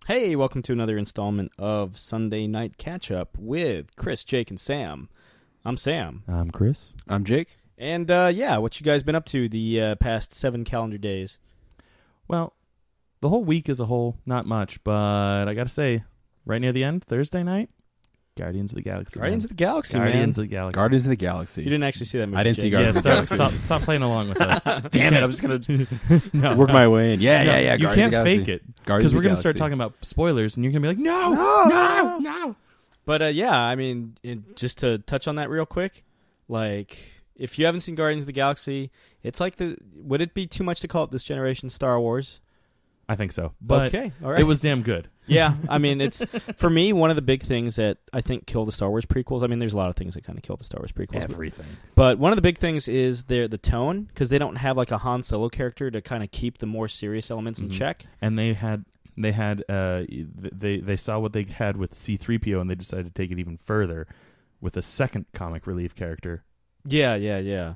Hey, welcome to another installment of Sunday Night Catch-Up with Chris, Jake, and Sam. I'm Sam. I'm Chris. I'm Jake. And, what you guys been up to the past 7 calendar days? Well, the whole week as a whole, not much, but I gotta say, right near the end, Thursday night, Guardians of the Galaxy. Guardians of the Galaxy, Guardians man. of the Galaxy. Guardians of the Galaxy. You didn't actually see that movie, I didn't Jake. see Guardians of the Galaxy. Stop playing along with us. Damn it, I'm just going to No. work my way in. Yeah. You Guardians can't of the Galaxy. fake it. Guardians Because of we're the going to start Galaxy. talking about spoilers, and you're going to be like, no. But, I mean, just to touch on that real quick, like, if you haven't seen Guardians of the Galaxy, it's like would it be too much to call it this generation Star Wars? I think so. But okay, all right. it was damn good. Yeah, I mean, it's, for me, one of the big things that I think kill the Star Wars prequels. I mean, there's a lot of things that kind of kill the Star Wars prequels. Everything. But one of the big things is the tone, because they don't have like a Han Solo character to kind of keep the more serious elements in check. And they saw what they had with C-3PO, and they decided to take it even further with a second comic relief character. Yeah.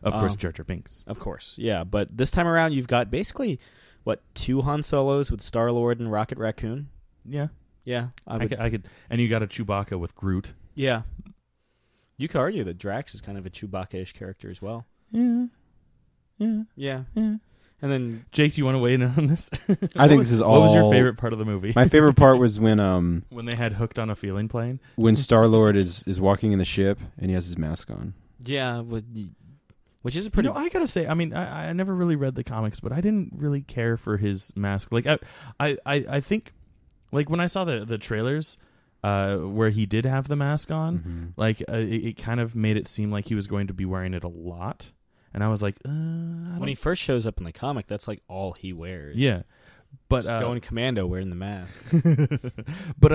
Of course, Jar Jar Binks. Of course, yeah. But this time around, you've got basically, 2 Han Solos with Star-Lord and Rocket Raccoon? Yeah. Yeah. I could, and you got a Chewbacca with Groot. Yeah. You could argue that Drax is kind of a Chewbacca-ish character as well. Yeah. And then... Jake, do you want to weigh in on this? I think this is all... What was your favorite part of the movie? My favorite part was when they had Hooked on a Feeling playing? when Star-Lord is walking in the ship and he has his mask on. Yeah, which is a pretty... I gotta say, I mean, I never really read the comics, but I didn't really care for his mask. Like, I think, like, when I saw the trailers where he did have the mask on, like, it kind of made it seem like he was going to be wearing it a lot. And I was like, when he first shows up in the comic, that's like all he wears. Yeah. But just going commando wearing the mask. but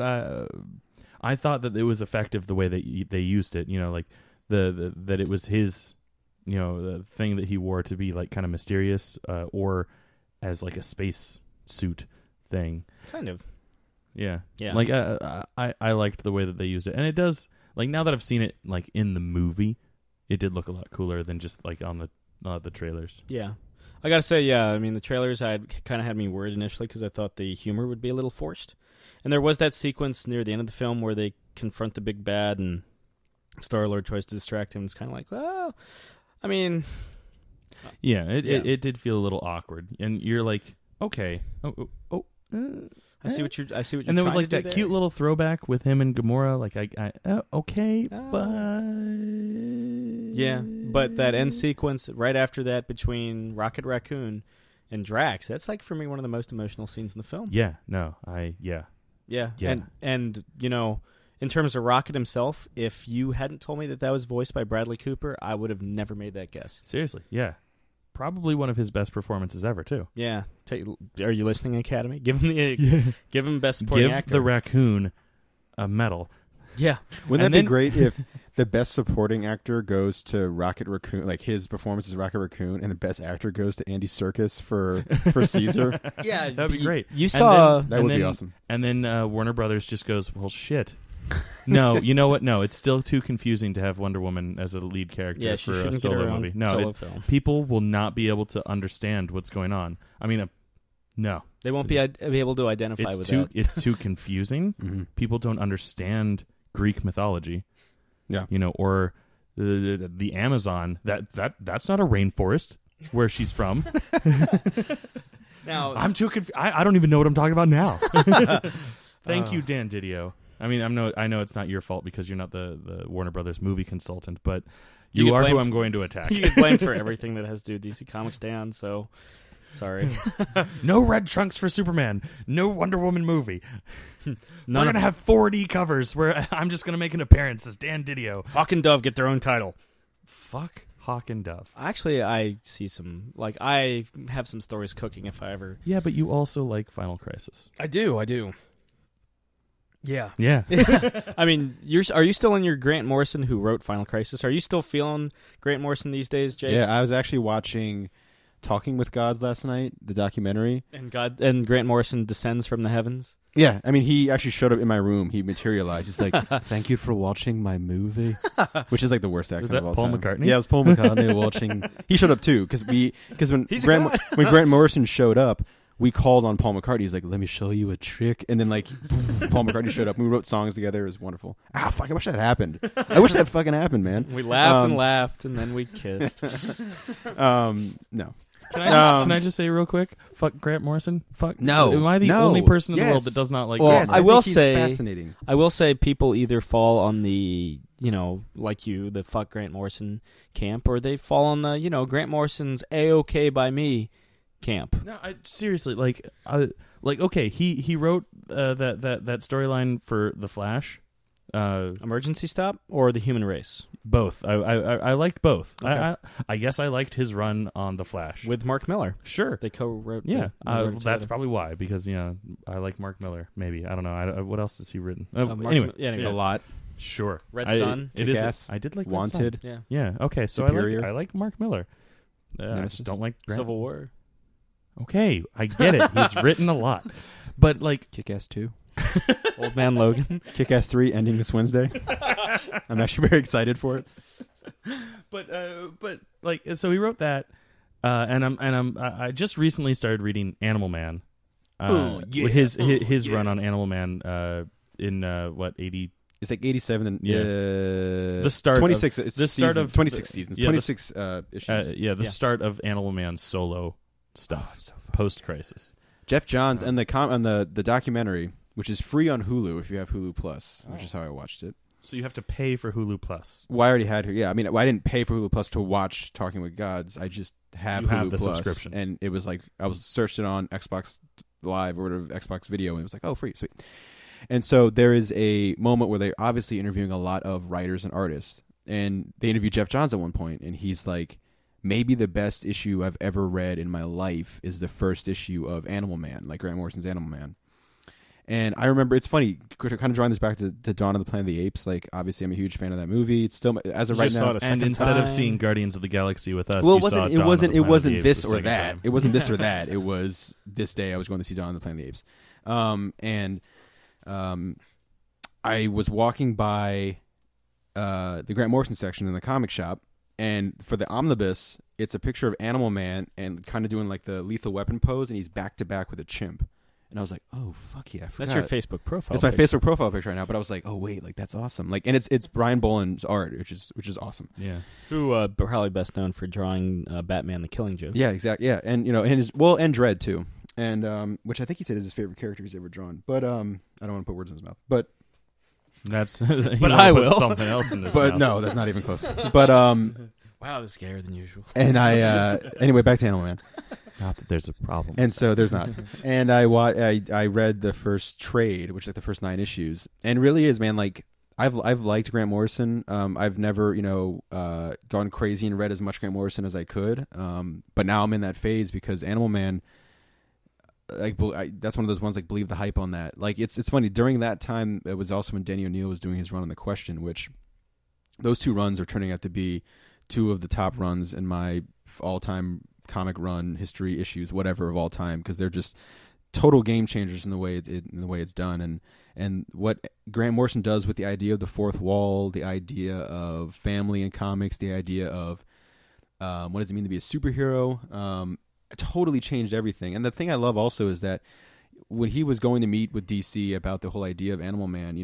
I thought that it was effective the way that they used it. You know, like that it was his, you know, the thing that he wore to be like kind of mysterious, or as like a space suit thing. Kind of. Yeah. Yeah. Like I liked the way that they used it, and it does. Like now that I've seen it like in the movie, it did look a lot cooler than just like on the trailers. Yeah. I gotta say, yeah, I mean, the trailers kind of had me worried initially because I thought the humor would be a little forced. And there was that sequence near the end of the film where they confront the big bad and Star-Lord tries to distract him. It's kind of like, well, I mean... Yeah, it did feel a little awkward. And you're like, okay. I see what you're and there was like that there. cute little throwback with him and Gamora. Like, okay, but... Yeah, but that end sequence right after that between Rocket Raccoon and Drax, that's like for me one of the most emotional scenes in the film. Yeah, no, Yeah. Yeah. And you know, in terms of Rocket himself, if you hadn't told me that was voiced by Bradley Cooper, I would have never made that guess. Seriously, yeah. Probably one of his best performances ever, too. Yeah. Are you listening, Academy? Give him best supporting actor. Give the raccoon a medal. Yeah. Wouldn't that be great if the best supporting actor goes to Rocket Raccoon, like his performance is Rocket Raccoon, and the best actor goes to Andy Serkis for Caesar? Yeah, that would be great. You saw... That would be awesome. And then Warner Brothers just goes, well, shit. No, you know what? No, it's still too confusing to have Wonder Woman as a lead character for a solo movie. No, film. People will not be able to understand what's going on. I mean, no. They won't be able to identify with that. It's too confusing. Mm-hmm. People don't understand Greek mythology. Yeah. You know, or the Amazon. That's not a rainforest where she's from. Now I'm too confused. I don't even know what I'm talking about now. Thank you, Dan Didio. I mean, I know it's not your fault because you're not the Warner Brothers movie consultant, but you are who I'm going to attack. You get blamed for everything that has to do with DC Comics, Dan, so sorry. No red trunks for Superman. No Wonder Woman movie. We're going to have 4D covers where I'm just going to make an appearance as Dan Didio. Hawk and Dove get their own title. Fuck Hawk and Dove. Actually, I see I have some stories cooking if I ever... Yeah, but you also like Final Crisis. I do. Yeah. I mean, are you still in your Grant Morrison who wrote Final Crisis? Are you still feeling Grant Morrison these days, Jake? Yeah, I was actually watching Talking with Gods last night, the documentary. And Grant Morrison descends from the heavens? Yeah, I mean, he actually showed up in my room. He materialized. He's like, thank you for watching my movie, which is like the worst accent of all Paul time. McCartney? Yeah, it was Paul McCartney watching. He showed up too, because when Grant Morrison showed up, we called on Paul McCartney. He's like, let me show you a trick. And then like Paul McCartney showed up and we wrote songs together. It was wonderful. Fuck, I wish that happened. I wish that fucking happened, man. We laughed and laughed and then we kissed. No. Can I just say real quick? Fuck Grant Morrison. Fuck. No. Am I the No. only person in the Yes. world that does not like? Well, Grant Yes, I will think he's say- fascinating. I will say people either fall on the, like you, the fuck Grant Morrison camp, or they fall on the, Grant Morrison's A-okay by me camp. No, seriously, okay, he wrote that storyline for The Flash. Emergency Stop or The Human Race? Both. I liked both. Okay. I guess I liked his run on The Flash. With Mark Miller. Sure. They co-wrote. Yeah, they wrote it that's together. probably why. Because I like Mark Miller. Maybe I don't know. What else has he written? Mark Anyway, yeah. A lot. sure. Red Sun. It is. Kick-Ass, I did like Red Wanted. Sun. Yeah. Yeah. Okay. So Superior. I like Mark Miller. I Nemesis. just don't like Grant. Civil War. Okay, I get it. He's written a lot, but like Kick-Ass 2. Old Man Logan. Kick-Ass 3 ending this Wednesday. I'm actually very excited for it. but like so he wrote that and I just recently started reading Animal Man. His run on Animal Man in what 80 It's like 87 and the start 26 of, it's the start season, of 26 seasons, yeah, 26 issues. the start of Animal Man solo stuff So fun. post crisis. Jeff Johns and the documentary, which is free on Hulu if you have Hulu Plus, which is how I watched it. So you have to pay for Hulu Plus. Well, I already had I didn't pay for Hulu Plus to watch Talking with Gods. I just have You Hulu have the Plus, subscription. and it was like I was searched it on Xbox Live or whatever, Xbox Video, and it was like, oh, free, sweet. And so there is a moment where they're obviously interviewing a lot of writers and artists, and they interviewed Jeff Johns at one point, and he's like, maybe the best issue I've ever read in my life is the first issue of Animal Man, like Grant Morrison's Animal Man. And I remember, it's funny, kind of drawing this back to Dawn of the Planet of the Apes. Like, obviously, I'm a huge fan of that movie. It's still, as of You right just saw now, it a And second instead time. of seeing Guardians of the Galaxy with us, well, you saw it Dawn of wasn't the Planet of the Apes this the or second that. time. It wasn't this or that. It was this day I was going to see Dawn of the Planet of the Apes. I was walking by the Grant Morrison section in the comic shop, and for the omnibus, it's a picture of Animal Man and kind of doing like the Lethal Weapon pose, and he's back to back with a chimp. And I was like, oh, fuck yeah. I forgot. That's your Facebook profile. It's my picture. Facebook profile picture right now, but I was like, oh wait, like that's awesome. Like, and it's Brian Boland's art, which is awesome. Yeah. Who probably best known for drawing Batman: The Killing Joke. Yeah, exactly. Yeah, and and Dredd too, and which I think he said is his favorite character he's ever drawn. But I don't want to put words in his mouth. But That's But I will. something else in this. but mouth. no, that's not even close. But Wow, this is scarier than usual. and I anyway, back to Animal Man. Not that there's a problem. And so there's not. And I read the first trade, which is like the first 9 issues, and really is, man, like I've liked Grant Morrison. I've never gone crazy and read as much Grant Morrison as I could. But now I'm in that phase because Animal Man, that's one of those ones like believe the hype on that. Like it's funny, during that time it was also when Denny O'Neil was doing his run on The Question, which those 2 runs are turning out to be 2 of the top runs in my all-time comic run history issues, whatever, of all time, because they're just total game changers in the way it's done, and what Grant Morrison does with the idea of the fourth wall, the idea of family in comics, the idea of what does it mean to be a superhero, it totally changed everything. And the thing I love also is that when he was going to meet with DC about the whole idea of Animal Man,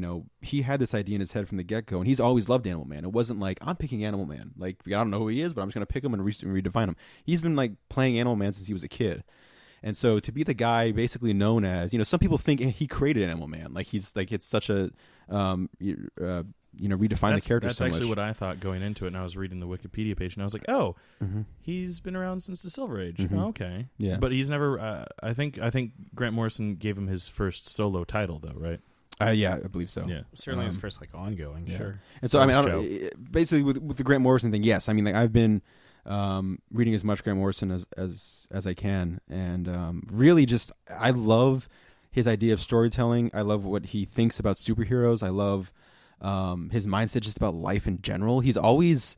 he had this idea in his head from the get-go, and he's always loved Animal Man. It wasn't like, I'm picking Animal Man. Like, I don't know who he is, but I'm just going to pick him and redefine him. He's been, like, playing Animal Man since he was a kid. And so to be the guy basically known as, some people think he created Animal Man. Like, he's, like, it's such a, redefine the character That's so actually much. what I thought going into it, and I was reading the Wikipedia page, and I was like, oh, he's been around since the Silver Age. Mhm. Oh, okay. Yeah. But he's never, I think Grant Morrison gave him his first solo title, though, right? Yeah, I believe so. Yeah. Certainly his first ongoing. yeah. Sure. And so, I mean, basically with the Grant Morrison thing, yes. I mean, like, I've been reading as much Grant Morrison as I can, and really just, I love his idea of storytelling. I love what he thinks about superheroes. I love his mindset just about life in general. He's always,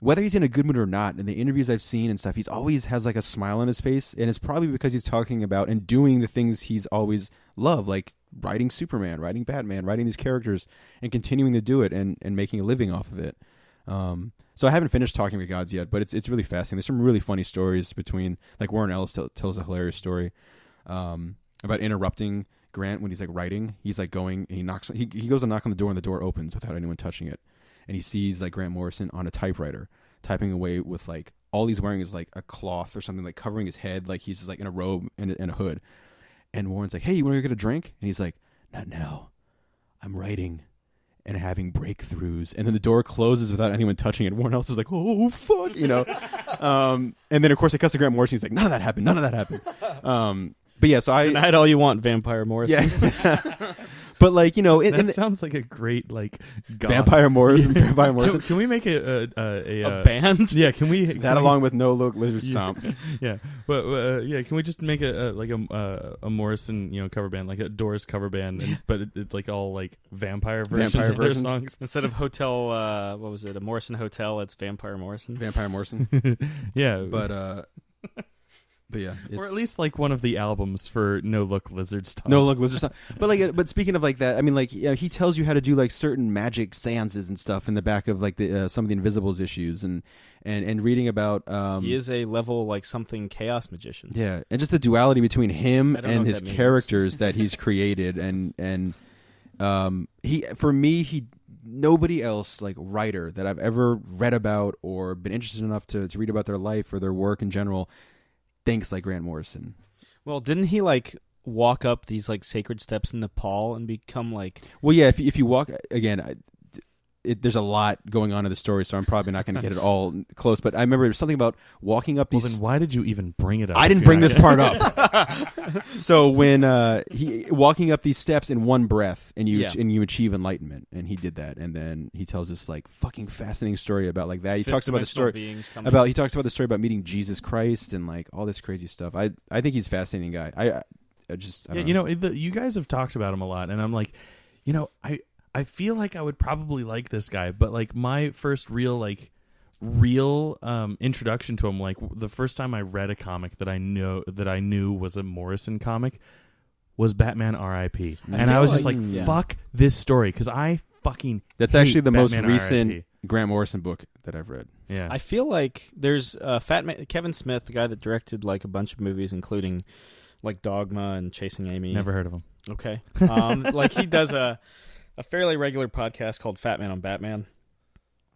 whether he's in a good mood or not, in the interviews I've seen and stuff, he's always has like a smile on his face, and it's probably because he's talking about and doing the things he's always loved, like writing Superman, writing Batman, writing these characters, and continuing to do it and making a living off of it. So I haven't finished Talking with Gods yet, but it's really fascinating. There's some really funny stories between, like, Warren Ellis tells a hilarious story about interrupting Grant when he's like writing. He's like going and he goes to knock on the door and the door opens without anyone touching it, and he sees like Grant Morrison on a typewriter typing away with like all he's wearing is like a cloth or something like covering his head, like he's just like in a robe and a hood. And Warren's like, "Hey, you want to get a drink?" And he's like, "Not now. I'm writing and having breakthroughs." And then the door closes without anyone touching it. Warren Ellis is like, "Oh fuck," you know. And then of course it cuts to Grant Morrison. He's like, "None of that happened. None of that happened." But yeah, so Denied all you want, Vampire Morrison. Yeah. But like, you know, that sounds like a great like Vampire Morrison. Vampire Morrison. Can we make a band? Yeah, can we that along with No Look Lizard Stomp? Yeah, but yeah, can we just make a Morrison, you know, cover band, like a Doors cover band, but it's like all like vampire versions of their songs instead of hotel. What was it? A Morrison Hotel. It's Vampire Morrison. Vampire Morrison. Yeah, But yeah, or at least like one of the albums for No Look Lizard Stomp. No Look Lizard Stomp. But like, but speaking of like that, I mean, like, you know, he tells you how to do like certain magic seances and stuff in the back of like the some of the Invisibles issues, and reading about. He is a level like something chaos magician. Yeah, and just the duality between him and his characters that he's created, and he for me he. Nobody else, like, writer that I've ever read about or been interested enough to read about their life or their work in general thinks like Grant Morrison. Well, didn't he like walk up these like sacred steps in Nepal and become like? Well, yeah. If you walk again, there's a lot going on in the story, so I'm probably not going to get it all close. But I remember there was something about walking up these. Well, then why did you even bring it up? I didn't bring this part up. So when he walking up these steps in one breath, and you achieve enlightenment, and he did that, and then he tells this like fucking fascinating story about like that. He talks about the story about meeting Jesus Christ and like all this crazy stuff. I think he's a fascinating guy. I don't know. You know, you guys have talked about him a lot, and I'm like, you know, I feel like I would probably like this guy, but like my first real introduction to him, like the first time I read a comic that I knew was a Morrison comic was Batman R.I.P. And I was just like, fuck this story, because I fucking that's actually the Batman most recent R.I.P. Grant Morrison book that I've read. Yeah, I feel like there's Kevin Smith, the guy that directed like a bunch of movies, including like Dogma and Chasing Amy. Never heard of him. Okay, like he does a fairly regular podcast called Fat Man on Batman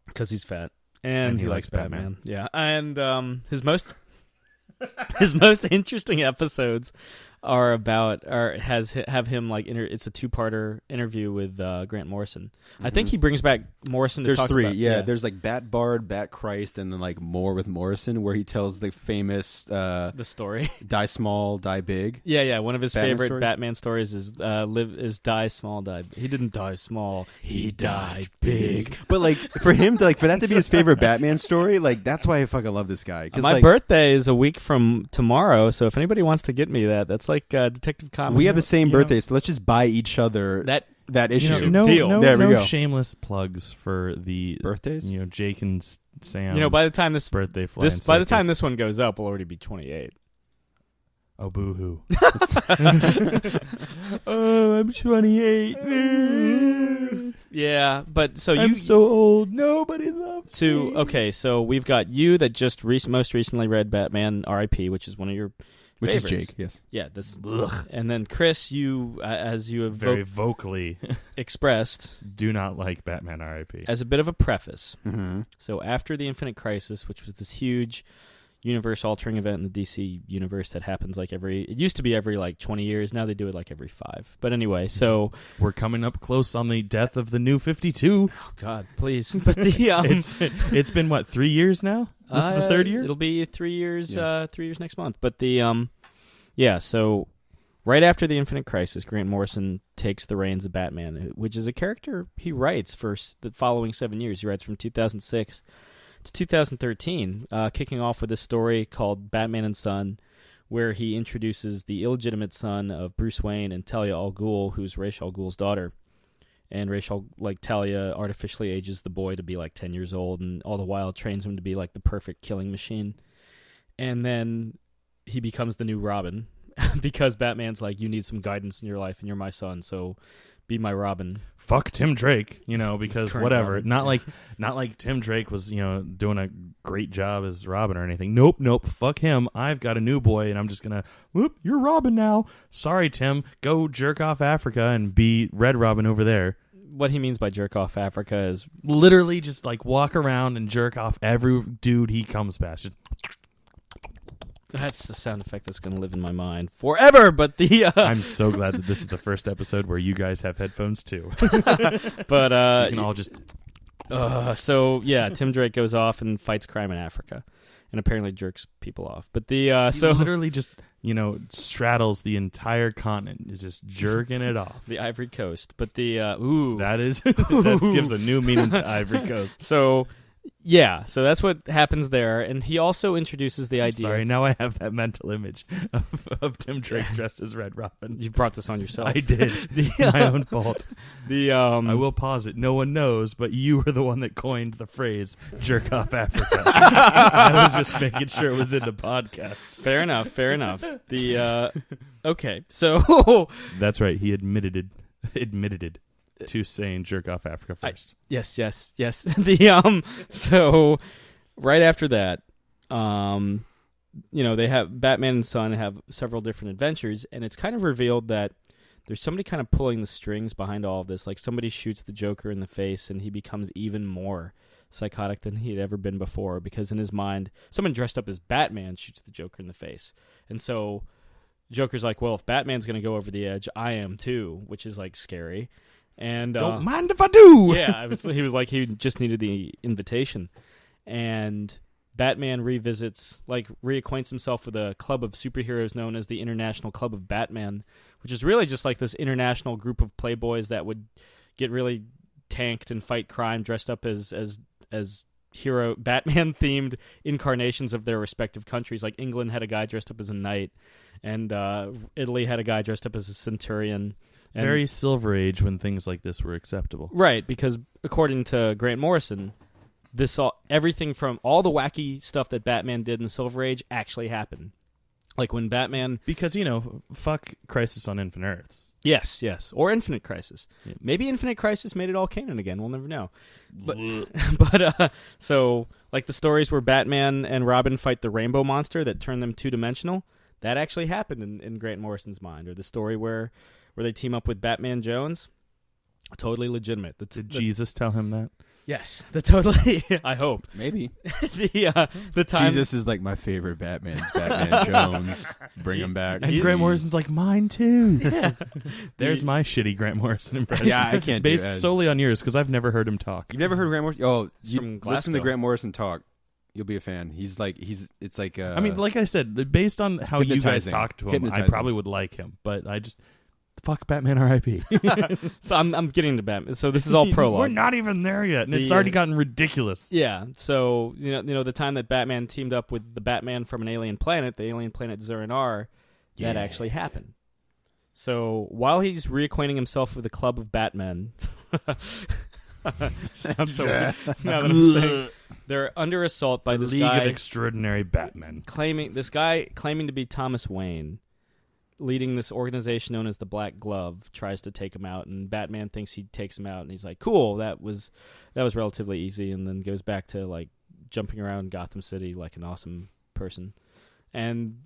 because he's fat and he likes Batman. Yeah, and his most interesting episodes have him like it's a two-parter interview with Grant Morrison. Mm-hmm. I think he brings back Morrison to There's talk three, about. yeah. There's like Bat Bard, Bat Christ, and then like More with Morrison, where he tells the famous the story Die Small, Die Big. Yeah. One of his Batman favorite story? Batman stories is Die Small, Die. He didn't die small. He died big. But like for him to for that to be his favorite Batman story, like that's why I fucking love this guy. My birthday is a week from tomorrow, so if anybody wants to get me that's like Detective Comics. We have the same birthday, so let's just buy each other that issue. Deal. There we go. Shameless plugs for the birthdays. You know, Jake and Sam. By the time this birthday by the time this one goes up, we'll already be 28. Oh, boo-hoo. Oh, I'm 28. Yeah, but so I'm so old. Nobody loves me. Okay, so we've got you that just most recently read Batman R.I.P., which is one of your favorites. Is Jake, yes. Yeah, that's and then Chris, you as you have very vocally expressed, do not like Batman R.I.P. As a bit of a preface. Mm-hmm. So after the Infinite Crisis, which was this huge universe-altering event in the DC universe that happens it used to be every 20 years. Now they do it every 5. But anyway, so we're coming up close on the death of the New 52. Oh God, please! But the it's been what, 3 years now? This is the third year. It'll be 3 years. 3 years next month. But the so right after the Infinite Crisis, Grant Morrison takes the reins of Batman, which is a character he writes for the following 7 years. He writes from 2006 to 2013, kicking off with a story called Batman and Son, where he introduces the illegitimate son of Bruce Wayne and Talia al Ghul, who's Ra's al Ghul's daughter. And Talia artificially ages the boy to be 10 years old, and all the while trains him to be the perfect killing machine. And then he becomes the new Robin. because Batman's like, you need some guidance in your life, and you're my son, so be my Robin. Fuck Tim Drake, because Current whatever. Robin. Not like Tim Drake was, doing a great job as Robin or anything. Nope. Fuck him. I've got a new boy, and I'm just gonna, whoop, you're Robin now. Sorry, Tim. Go jerk off Africa and be Red Robin over there. What he means by jerk off Africa is literally just like walk around and jerk off every dude he comes past. that's a sound effect that's going to live in my mind forever. But I'm so glad that this is the first episode where you guys have headphones too. but so you can all just. Tim Drake goes off and fights crime in Africa, and apparently jerks people off. But he literally just straddles the entire continent, is just jerking it off. The Ivory Coast. But that gives a new meaning to Ivory Coast. So that's what happens there, and he also introduces the idea. Sorry, now I have that mental image of Tim Drake dressed as Red Robin. You brought this on yourself. I did. My own fault. I will pause it. No one knows, but you were the one that coined the phrase "jerk off Africa." I was just making sure it was in the podcast. Fair enough. Okay, so that's right. He admitted to saying "jerk off Africa" first. Yes. So right after that, they have Batman and Son have several different adventures, and it's kind of revealed that there's somebody kind of pulling the strings behind all of this. Like somebody shoots the Joker in the face, and he becomes even more psychotic than he had ever been before, because in his mind, someone dressed up as Batman shoots the Joker in the face, and so Joker's like, well, if Batman's going to go over the edge, I am too, which is like scary. And don't mind if I do. Yeah, he was like, he just needed the invitation, and Batman reacquaints himself with a club of superheroes known as the International Club of Batman, which is really just like this international group of playboys that would get really tanked and fight crime, dressed up as hero Batman themed incarnations of their respective countries. Like England had a guy dressed up as a knight, and Italy had a guy dressed up as a centurion. And very Silver Age when things like this were acceptable. Right, because according to Grant Morrison, everything from all the wacky stuff that Batman did in the Silver Age actually happened. Like when Batman... Because, fuck Crisis on Infinite Earths. Yes. Or Infinite Crisis. Yeah. Maybe Infinite Crisis made it all canon again. We'll never know. But so, like the stories where Batman and Robin fight the Rainbow Monster that turned them two-dimensional, that actually happened in Grant Morrison's mind. Or the story where they team up with Batman Jones, totally legitimate. Did Jesus tell him that? Yes, totally. I hope. Maybe. the time Jesus is like my favorite Batman's Batman Jones. Bring him back. And Grant Morrison's like, mine too. Yeah. There's my shitty Grant Morrison impression. Yeah, I can't based solely on yours, because I've never heard him talk. You've never heard Grant Morrison? Oh, from listen to Grant Morrison talk. You'll be a fan. It's like I mean, like I said, based on how you guys talk to him, I probably would like him, but I just... Fuck Batman R.I.P. So I'm getting to Batman. So this is all prologue. We're not even there yet, and it's already gotten ridiculous. Yeah. So the time that Batman teamed up with the Batman from an alien planet, the alien planet Zur-En-Arrh, that actually happened. So while he's reacquainting himself with the Club of Batmen, sounds so weird. Now that I'm saying, they're under assault by this League guy of Extraordinary Batmen, claiming to be Thomas Wayne, leading this organization known as the Black Glove, tries to take him out, and Batman thinks he takes him out, and he's like, cool, that was relatively easy, and then goes back to like jumping around Gotham City like an awesome person. And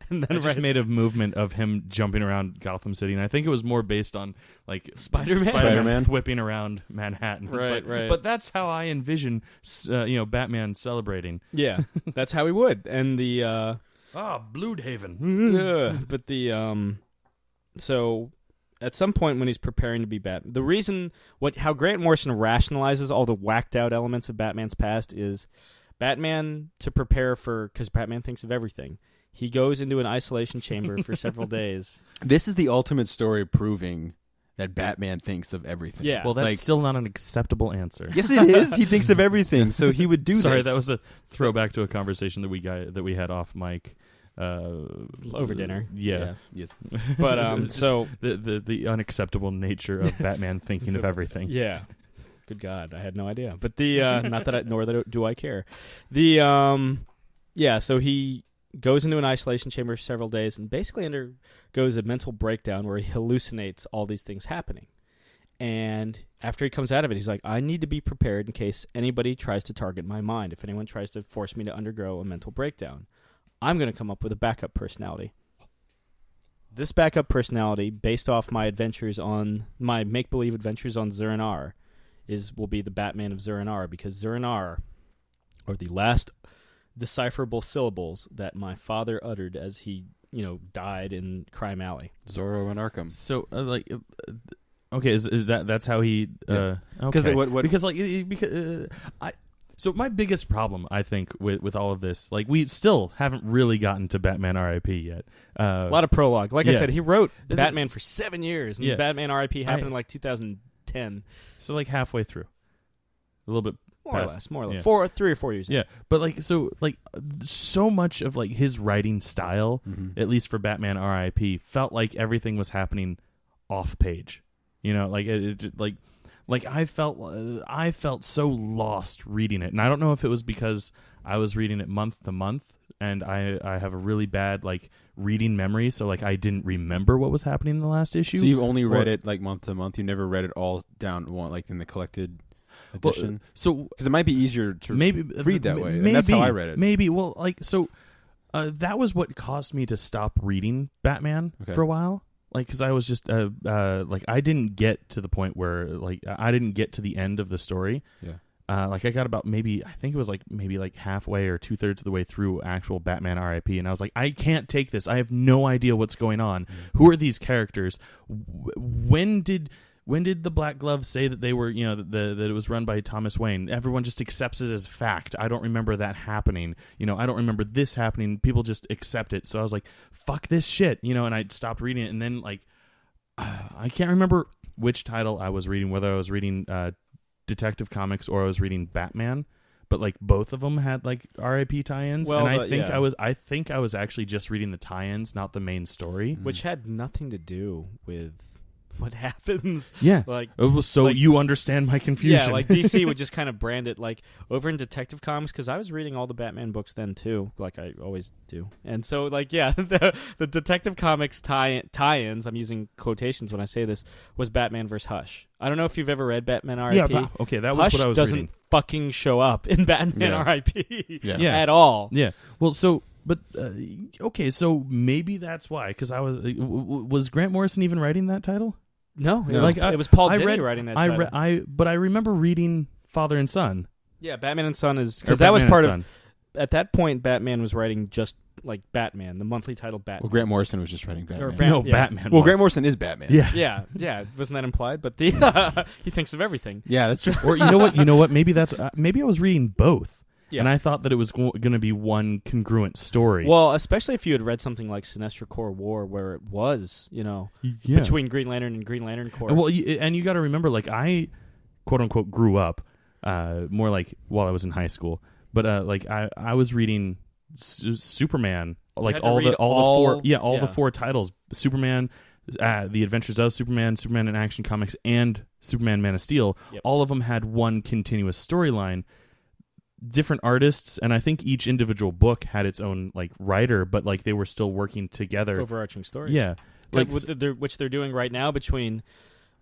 and then I just made a movement of him jumping around Gotham City, and I think it was more based on like Spider-Man whipping around Manhattan. Right. But that's how I envision Batman celebrating. Yeah, that's how he would. And the Bloodhaven. But so at some point when he's preparing to be Batman, the reason how Grant Morrison rationalizes all the whacked out elements of Batman's past is Batman, to prepare for, because Batman thinks of everything, he goes into an isolation chamber for several days. This is the ultimate story proving that Batman thinks of everything. Yeah. Well, that's still not an acceptable answer. Yes, it is. He thinks of everything, so he would do this. Sorry, that was a throwback to a conversation that we had off mic. Over dinner. Yeah. Yes. But so the unacceptable nature of Batman thinking of everything. Yeah. Good God, I had no idea. But nor do I care. So he goes into an isolation chamber for several days and basically undergoes a mental breakdown where he hallucinates all these things happening. And after he comes out of it, he's like, I need to be prepared in case anybody tries to target my mind. If anyone tries to force me to undergo a mental breakdown, I'm going to come up with a backup personality. This backup personality, based off my make-believe adventures on Zur-En-Arrh, will be the Batman of Zur-En-Arrh, because Zur-En-Arrh are the last decipherable syllables that my father uttered as he, died in Crime Alley. Zorro and Arkham. So, okay, is that's how he? Yeah. Okay. Because So my biggest problem, I think, with all of this, like, we still haven't really gotten to Batman R.I.P. yet. A lot of prologue. Like I said, he wrote Batman for 7 years, and Batman R.I.P. happened in like 2010. So like halfway through, a little bit more or less, 3 or 4 years. Yeah, but so much of like his writing style, at least for Batman R.I.P., felt like everything was happening off page. I felt so lost reading it, and I don't know if it was because I was reading it month to month, and I have a really bad reading memory, so I didn't remember what was happening in the last issue. So you only read it month to month. You never read it all down in the collected edition. Because it might be easier to read that way. And that's how I read it. Maybe. That was what caused me to stop reading Batman for a while. Because I was just I didn't get to the point where I didn't get to the end of the story. Yeah. I got about maybe halfway or 2/3 of the way through actual Batman R.I.P. and I was like, I can't take this. I have no idea what's going on. Who are these characters? When did the Black Glove say that they were, that it was run by Thomas Wayne? Everyone just accepts it as fact. I don't remember that happening. I don't remember this happening. People just accept it. So I was like, fuck this shit, and I stopped reading it. And then I can't remember which title I was reading, whether I was reading Detective Comics or I was reading Batman. But both of them had R.I.P. tie-ins, and I think I was actually just reading the tie-ins, not the main story, which had nothing to do with what happens. Yeah. You understand my confusion. Yeah, DC would just kind of brand it over in Detective Comics, because I was reading all the Batman books then too, like I always do. And so the Detective Comics tie-ins, I'm using quotations when I say this, was Batman vs. Hush. I don't know if you've ever read Batman R.I.P. Yeah, okay, that was Hush what I was reading. doesn't fucking show up in Batman R.I.P. at all. Yeah. Well, so... But, okay, so maybe that's why, because was Grant Morrison even writing that title? No, it was Paul Dini writing that title. But I remember reading Father and Son. Yeah, Batman and Son is... Because that was part of... At that point, Batman was writing just Batman, the monthly title Batman. Well, Grant Morrison was just writing Batman. Batman. Well, Grant Morrison is Batman. Yeah. Wasn't that implied? But he thinks of everything. Yeah, that's true. Or you know what? Maybe maybe I was reading both. Yeah. And I thought that it was going to be one congruent story. Well, especially if you had read something like Sinestro Corps War, where it was, between Green Lantern and Green Lantern Corps. Well, and you got to remember, I, quote unquote, grew up more while I was in high school. But I was reading Superman, the 4 titles: Superman, The Adventures of Superman, Superman in Action Comics, and Superman Man of Steel. Yep. All of them had one continuous storyline. Different artists, and I think each individual book had its own writer, but they were still working together. Overarching stories. Yeah. Which they're doing right now between...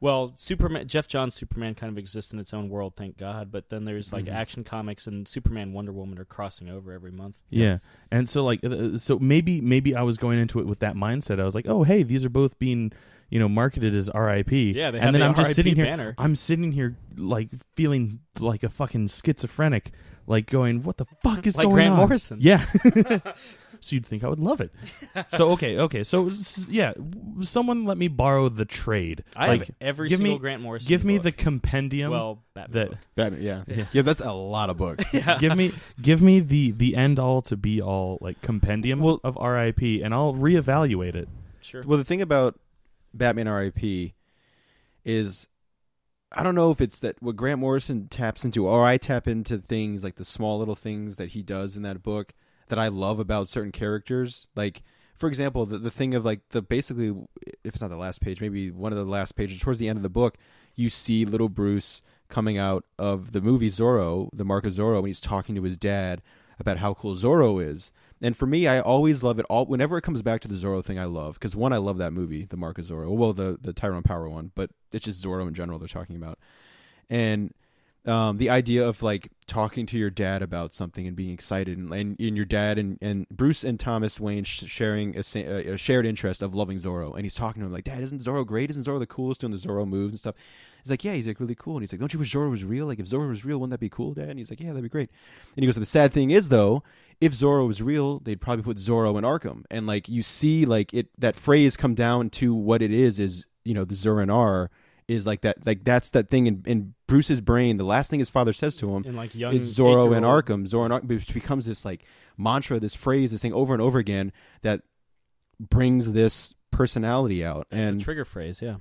Well, Superman, Jeff Johns' Superman kind of exists in its own world, thank God. But then there's Action Comics and Superman, Wonder Woman are crossing over every month. Yeah, and so so maybe I was going into it with that mindset. I was like, oh hey, these are both being marketed as R.I.P. Yeah, they and have then the I'm just R.I.P. sitting here. banner. I'm sitting here feeling like a fucking schizophrenic, going, what the fuck is going Grant on? Morrison. Yeah. So you'd think I would love it. So okay. So yeah, someone let me borrow the trade. I have every single Grant Morrison. Give me book. the compendium. Well, Batman. Yeah, that's a lot of books. Yeah. Give me the end all to be all compendium of R.I.P. and I'll reevaluate it. Sure. Well, the thing about Batman R.I.P. is, I don't know if it's that what Grant Morrison taps into, or I tap into things the small little things that he does in that book that I love about certain characters. For example, the thing of basically, if it's not the last page, maybe one of the last pages towards the end of the book, you see little Bruce coming out of the movie Zorro, the Mark of Zorro, and he's talking to his dad about how cool Zorro is. And for me, I always love it all. Whenever it comes back to the Zorro thing, I love, because one, I love that movie, The Mark of Zorro. Well, the Tyrone Power one, but it's just Zorro in general they're talking about. And the idea of like talking to your dad about something and being excited, and your dad and Bruce and Thomas Wayne sharing a shared interest of loving Zorro, and he's talking to him like, Dad, isn't Zorro great? Isn't Zorro the coolest doing the Zorro moves and stuff? He's like, yeah, he's like really cool. And he's like, don't you wish Zorro was real? Like if Zorro was real, wouldn't that be cool, Dad? And he's like, yeah, that'd be great. And he goes, the sad thing is though, if Zorro was real, they'd probably put Zorro in Arkham. And like you see like that phrase come down to what it is, the Zur-En-Arrh is like that, like that's that thing in Bruce's brain. The last thing his father says to him like young is Zorro and Arkham. Zorro and Arkham, which becomes this like mantra, this phrase, this thing over and over again that brings this personality out. That's and the trigger phrase, yeah.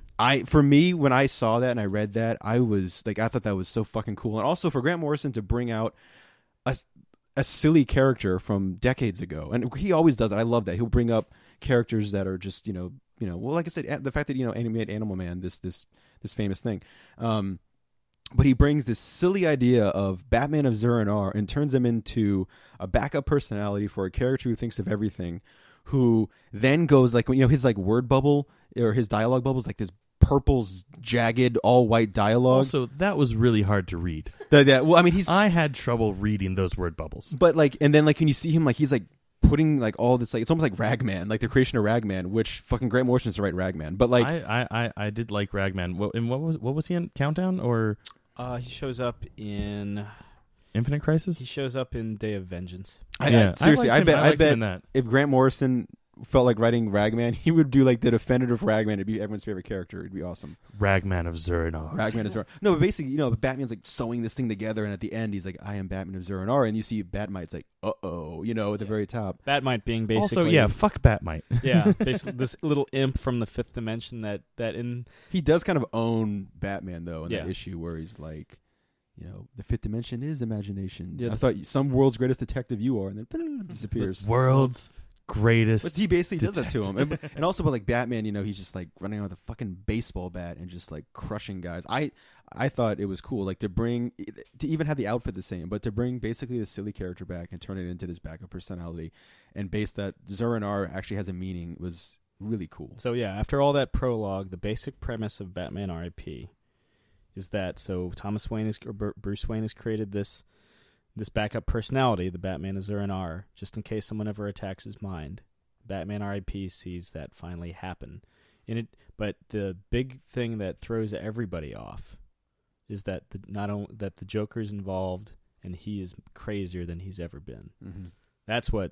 For me, when I saw that and I read that, I was like, I thought that was so fucking cool. And also for Grant Morrison to bring out a silly character from decades ago, and he always does it. I love that he'll bring up characters that are just well, like I said, the fact that he made Animal Man this famous thing, but he brings this silly idea of Batman of Zur-En-Arrh and turns him into a backup personality for a character who thinks of everything, who then goes like his like word bubble or his dialogue bubble is like this purple, jagged, all white dialogue. Also, that was really hard to read. Well, I mean, I had trouble reading those word bubbles. But like, and then like when you see him, like he's like putting like all this, like it's almost like Ragman, like the creation of Ragman, which fucking Grant Morrison is to write Ragman. But like, I did like Ragman. What was he in? Countdown or? He shows up in Infinite Crisis. He shows up in Day of Vengeance. Seriously, I bet that. If Grant Morrison felt like writing Ragman, he would do like the definitive Ragman. It'd be everyone's favorite character. It'd be awesome. Ragman of Zur-En-Arrh. Ragman of Zur-En-Arrh. No, but basically, Batman's like sewing this thing together, and at the end, he's like, "I am Batman of Zur-En-Arrh," and you see Batmite's like, "Uh-oh," at the very top. Batmite being basically also, yeah, fuck Batmite. Yeah, basically this little imp from the fifth dimension that in he does kind of own Batman though in that issue where he's like, the fifth dimension is imagination. Yeah, I thought some world's greatest detective you are, and then disappears. The world's greatest. But he basically detective. does that to him, and also, but like Batman, he's just like running around with a fucking baseball bat and just like crushing guys. I thought it was cool, like to even have the outfit the same, but to bring basically the silly character back and turn it into this backup personality, and base that Zur-En-Arrh actually has a meaning was really cool. So yeah, after all that prologue, the basic premise of Batman R.I.P. is that Bruce Wayne has created this backup personality, the Batman of Zur-En-Arrh, just in case someone ever attacks his mind. Batman R.I.P. sees that finally happen. But the big thing that throws everybody off is that not only that the Joker's involved and he is crazier than he's ever been. Mm-hmm. That's what,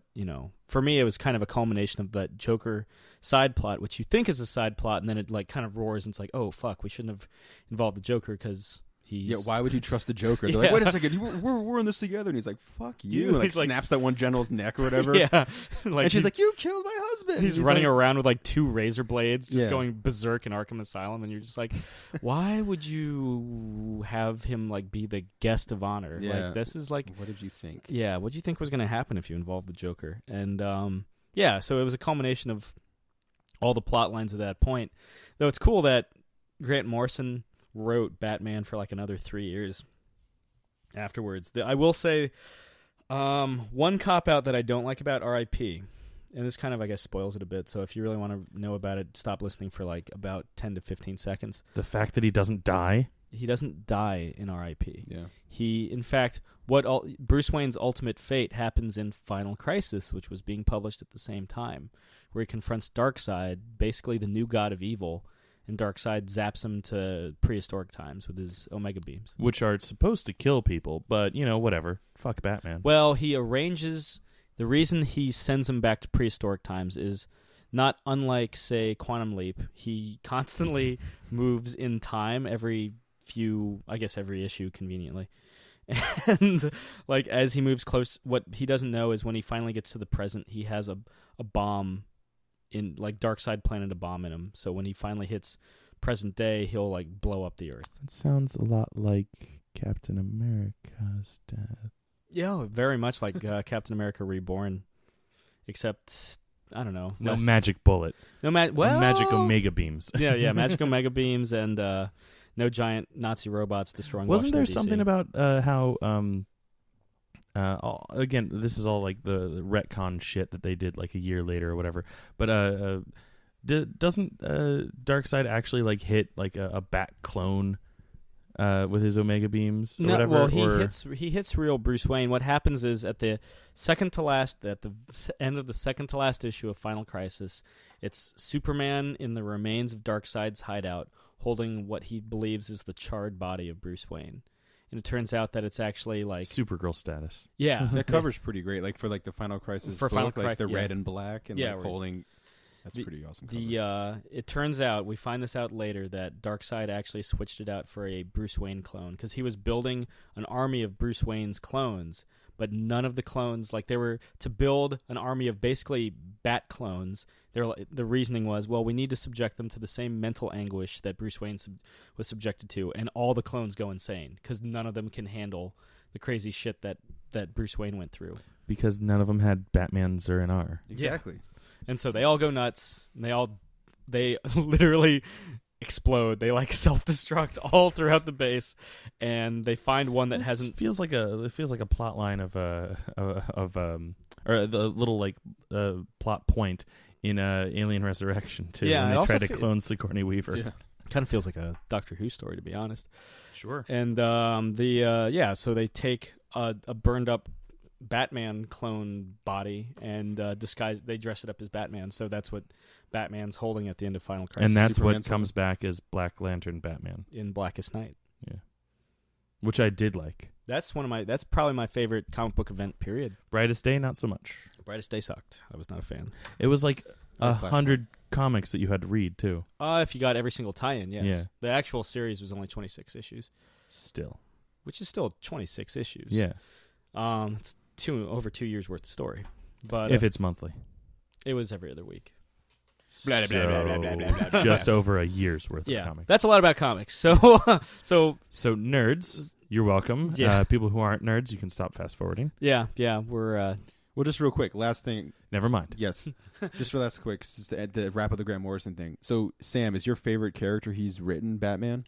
for me it was kind of a culmination of that Joker side plot, which you think is a side plot, and then it like kind of roars and it's like, oh fuck, we shouldn't have involved the Joker because he's... Yeah, why would you trust the Joker? They're like, wait a second, we're in this together. And he's like, fuck you. And like snaps that one general's neck or whatever. Yeah. And she's like, you killed my husband. He's running around with like 2 razor blades just going berserk in Arkham Asylum, and you're just like, why would you have him like be the guest of honor? Yeah. Like this is like... What did you think? Yeah, what did you think was going to happen if you involved the Joker? And so it was a culmination of all the plot lines at that point. Though it's cool that Grant Morrison wrote Batman for like another 3 years afterwards. I will say one cop-out that I don't like about R.I.P., and this kind of, I guess, spoils it a bit, so if you really want to know about it, stop listening for like about 10 to 15 seconds. The fact that he doesn't die? He doesn't die in R.I.P. Yeah. He, in fact, Bruce Wayne's ultimate fate happens in Final Crisis, which was being published at the same time, where he confronts Darkseid, basically the new god of evil, and Darkseid zaps him to prehistoric times with his Omega beams. Which are supposed to kill people, but, whatever. Fuck Batman. Well, he arranges... The reason he sends him back to prehistoric times is not unlike, say, Quantum Leap. He constantly moves in time every issue, conveniently. And, like, as he moves close, what he doesn't know is when he finally gets to the present, he has a bomb in, like, Darkseid planted a bomb in him. So when he finally hits present day, he'll, like, blow up the Earth. It sounds a lot like Captain America's death. Yeah, very much like Captain America Reborn, except, I don't know. No magic bullet. Magic Omega beams. Yeah, magic Omega beams and no giant Nazi robots destroying Wasn't Washington, there something about how again, this is all like the retcon shit that they did like a year later or whatever. But doesn't Darkseid actually like hit like a bat clone with his Omega beams or whatever? Well, he hits real Bruce Wayne. What happens is at the end of the second to last issue of Final Crisis, it's Superman in the remains of Darkseid's hideout, holding what he believes is the charred body of Bruce Wayne. And it turns out that it's actually like Supergirl status. Yeah, that cover's pretty great. Like for like the Final Crisis for book, Final like the yeah. red and black and Yeah, like holding. That's pretty awesome. It turns out, we find this out later, that Darkseid actually switched it out for a Bruce Wayne clone because he was building an army of Bruce Wayne's clones, but none of the clones, like they were to build an army of basically bat clones. The reasoning was, well, we need to subject them to the same mental anguish that Bruce Wayne was subjected to, and all the clones go insane because none of them can handle the crazy shit that Bruce Wayne went through. Because none of them had Batman of Zur-En-Arrh. Exactly. Yeah. And so they all go nuts. And they literally explode. They like self-destruct all throughout the base, and they find one that hasn't. It feels like a plot line of or the little like plot point in Alien Resurrection too. Yeah, when they try to clone Sigourney Weaver. Yeah. Kind of feels like a Doctor Who story, to be honest. Sure. And so they take a burned up Batman clone body and they dress it up as Batman, so that's what Batman's holding at the end of Final Crisis. And that's Superman's what comes back as Black Lantern Batman in Blackest Night. Yeah, which I did like. That's probably my favorite comic book event, period. Brightest Day, not so much. Brightest Day sucked. I was not a fan. It was like 100 comics that you had to read too. If you got every single tie-in, yes. Yeah. The actual series was only 26 issues. Still. Which is still 26 issues. Yeah. It's over 2 years worth of story. But if it's monthly. It was every other week. Blah, blah, blah, blah, blah, blah, blah. Just over a year's worth of comics. That's a lot about comics. So nerds, you're welcome. Yeah. People who aren't nerds, you can stop fast forwarding. Yeah, we're Well, just real quick, last thing. Never mind. Yes, just real last quick, just to wrap up the Grant Morrison thing. So, Sam, is your favorite character he's written Batman?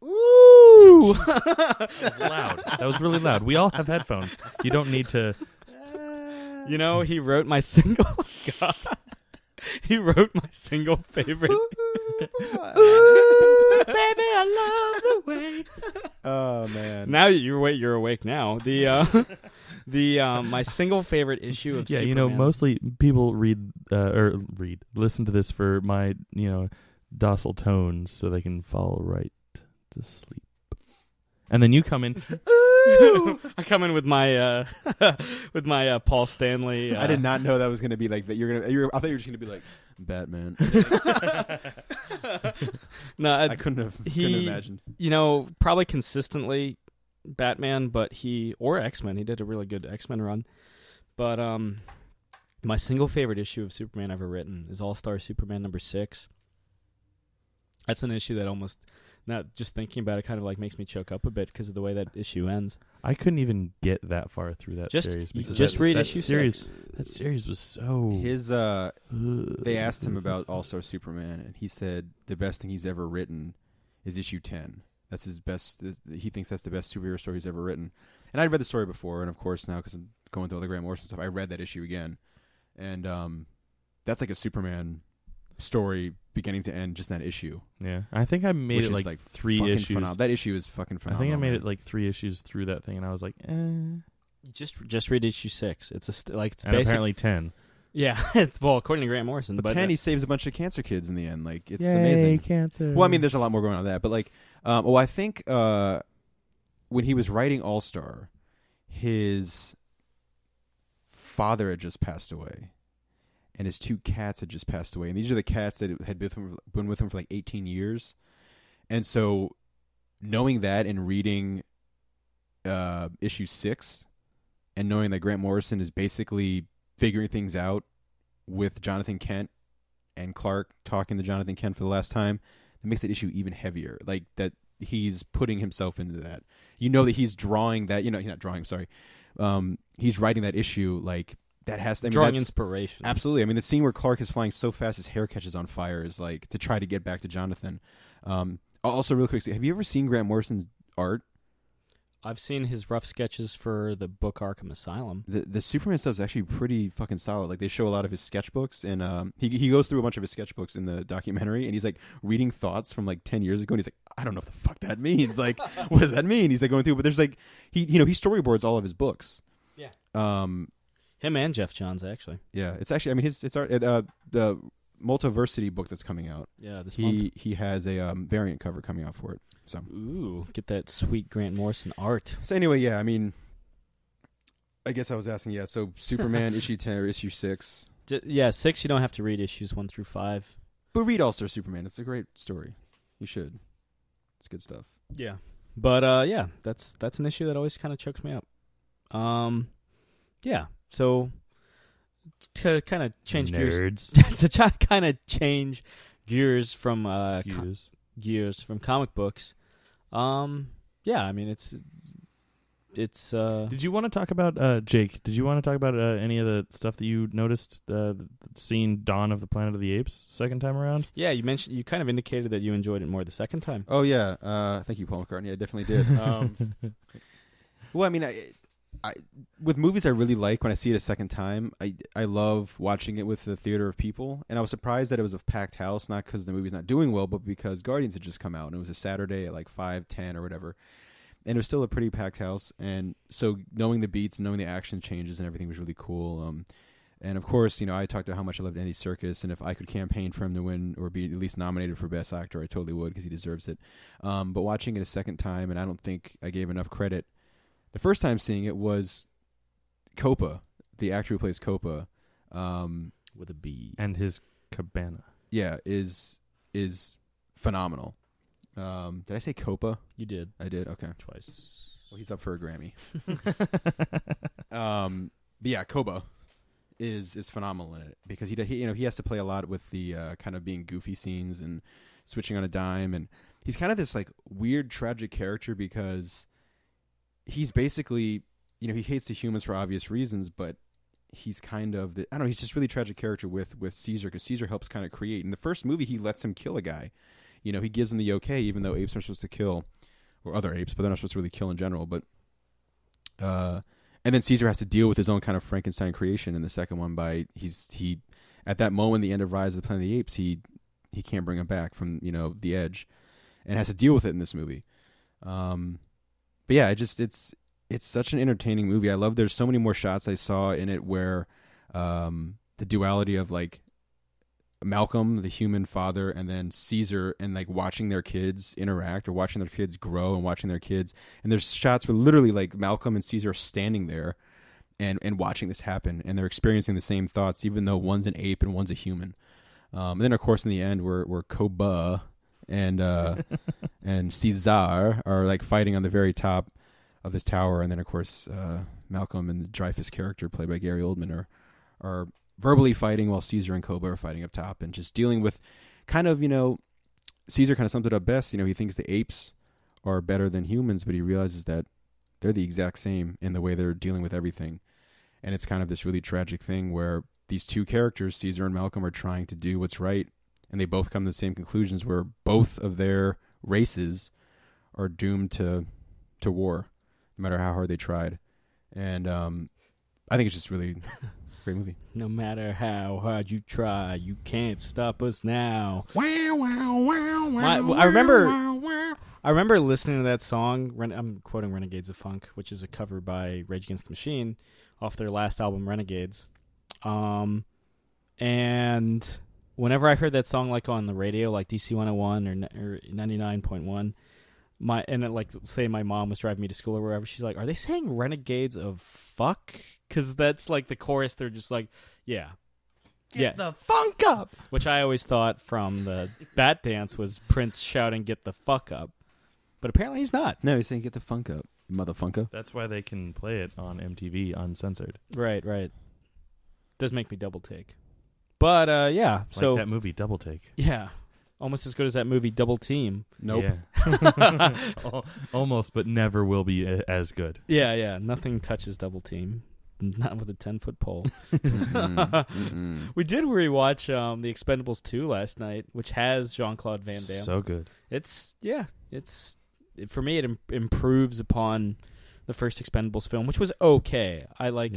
Ooh! That was loud. That was really loud. We all have headphones. You don't need to. You know, he wrote my single. God. He wrote my single favorite. Baby, I love the way. Oh man! Now you're awake now. My single favorite issue of Superman. You know, mostly people listen to this for my docile tones so they can fall right to sleep. And then you come in. Ooh! I come in with my Paul Stanley. I did not know that was going to be like that. I thought you were just going to be like Batman. No, I couldn't imagine. You know, probably consistently Batman, or X-Men. He did a really good X-Men run. But my single favorite issue of Superman ever written is All-Star Superman #6. That's an issue that almost. Not just thinking about it kind of like makes me choke up a bit because of the way that issue ends. I couldn't even get that far through that series. Just read issue 6. That series was so... They asked him about All-Star Superman, and he said the best thing he's ever written is issue 10. That's his best... He thinks that's the best superhero story he's ever written. And I'd read the story before, and of course now, because I'm going through all the Grant Morrison stuff, I read that issue again. And that's like a Superman story beginning to end, just that issue. Yeah, I think I made it like 3 issues. That issue is fucking phenomenal. I think I made it like 3 issues through that thing, and I was like, Just read issue 6. It's apparently 10. Yeah, according to Grant Morrison. But 10, he saves a bunch of cancer kids in the end. Like it's Yay, amazing. Cancer. Well, I mean, there's a lot more going on with that, but like, I think when he was writing All Star, his father had just passed away. And his 2 cats had just passed away. And these are the cats that had been with him for like 18 years. And so knowing that and reading issue 6 and knowing that Grant Morrison is basically figuring things out with Jonathan Kent and Clark talking to Jonathan Kent for the last time, it makes that issue even heavier. Like that he's putting himself into that. You know that he's drawing that, he's not drawing, sorry. He's writing that issue like, that has drawing inspiration. Absolutely. I mean, the scene where Clark is flying so fast his hair catches on fire is like to try to get back to Jonathan. Also, real quick, have you ever seen Grant Morrison's art? I've seen his rough sketches for the book Arkham Asylum. The Superman stuff is actually pretty fucking solid. Like, they show a lot of his sketchbooks, and he goes through a bunch of his sketchbooks in the documentary, and he's like reading thoughts from like 10 years ago, and he's like, I don't know what the fuck that means. Like, what does that mean? He's like going through, but there's like he storyboards all of his books. Yeah. Him and Jeff Johns, actually. Yeah, it's actually, I mean, the Multiversity book that's coming out. Yeah, this month. He has a variant cover coming out for it. So ooh, get that sweet Grant Morrison art. So anyway, yeah, I mean, I guess I was asking, yeah. So Superman issue 10 or issue 6. 6. You don't have to read issues 1 through 5. But read All Star Superman. It's a great story. You should. It's good stuff. Yeah, but yeah, that's an issue that always kind of chokes me up. Yeah. So to kind of change gears, to kind of change gears from gears from comic books. Yeah, I mean it's. Did you want to talk about Jake? Did you want to talk about any of the stuff that you noticed seeing Dawn of the Planet of the Apes second time around? Yeah, you kind of indicated that you enjoyed it more the second time. Oh yeah, thank you, Paul McCartney. I definitely did. Well, I mean, I with movies I really like when I see it a second time. I love watching it with the theater of people, and I was surprised that it was a packed house, not because the movie's not doing well, but because Guardians had just come out, and it was a Saturday at like 5:10 or whatever. And it was still a pretty packed house, and so knowing the beats, and knowing the action changes and everything was really cool. And of course, I talked about how much I loved Andy Serkis, and if I could campaign for him to win or be at least nominated for Best Actor, I totally would because he deserves it. But watching it a second time, and I don't think I gave enough credit. The first time seeing it was Copa, the actor who plays Copa, with a B, and his cabana. Yeah, is phenomenal. Did I say Copa? You did. I did. Okay, twice. Well, he's up for a Grammy. But yeah, Koba is phenomenal in it because he has to play a lot with the kind of being goofy scenes and switching on a dime, and he's kind of this like weird tragic character because he's basically he hates the humans for obvious reasons, but he's kind of he's just really tragic character with Caesar because Caesar helps kind of create. In the first movie, he lets him kill a guy. He gives them the okay, even though apes aren't supposed to kill, or other apes, but they're not supposed to really kill in general. But and then Caesar has to deal with his own kind of Frankenstein creation in the second one by he at that moment, the end of Rise of the Planet of the Apes, he can't bring him back from the edge, and has to deal with it in this movie. But yeah, it's such an entertaining movie. I love. There's so many more shots I saw in it where the duality of like Malcolm, the human father, and then Caesar, and like watching their kids interact or watching their kids grow and watching their kids. And there's shots where literally like Malcolm and Caesar are standing there and watching this happen, and they're experiencing the same thoughts, even though one's an ape and one's a human. And then of course in the end, we're Koba and and Caesar are like fighting on the very top of this tower, and then of course Malcolm and the Dreyfus character played by Gary Oldman are verbally fighting while Caesar and Koba are fighting up top, and just dealing with kind of, Caesar kind of summed it up best. He thinks the apes are better than humans, but he realizes that they're the exact same in the way they're dealing with everything. And it's kind of this really tragic thing where these two characters, Caesar and Malcolm, are trying to do what's right, and they both come to the same conclusions where both of their races are doomed to war, no matter how hard they tried. And I think it's just really great movie. No matter how hard you try, you can't stop us now. Wow, wow, wow, wow. I remember listening to that song. I'm quoting Renegades of Funk, which is a cover by Rage Against the Machine off their last album, Renegades. And whenever I heard that song, like on the radio, like DC 101 or 99.1, say my mom was driving me to school or wherever, she's like, "Are they saying Renegades of Fuck?" Because that's like the chorus. They're just like, yeah. Get the funk up! Which I always thought from the Bat Dance was Prince shouting, "Get the fuck up." But apparently he's not. No, he's saying, "Get the funk up, you motherfunker." That's why they can play it on MTV uncensored. Right. Does make me double take. But, yeah. Like so that movie, Double Take. Yeah. Almost as good as that movie, Double Team. Nope. Yeah. Almost, but never will be as good. Yeah. Nothing touches Double Team. Not with a 10-foot pole. We did rewatch The Expendables 2 last night, which has Jean-Claude Van Damme. So good. It's for me, it improves upon the first Expendables film, which was okay. I like,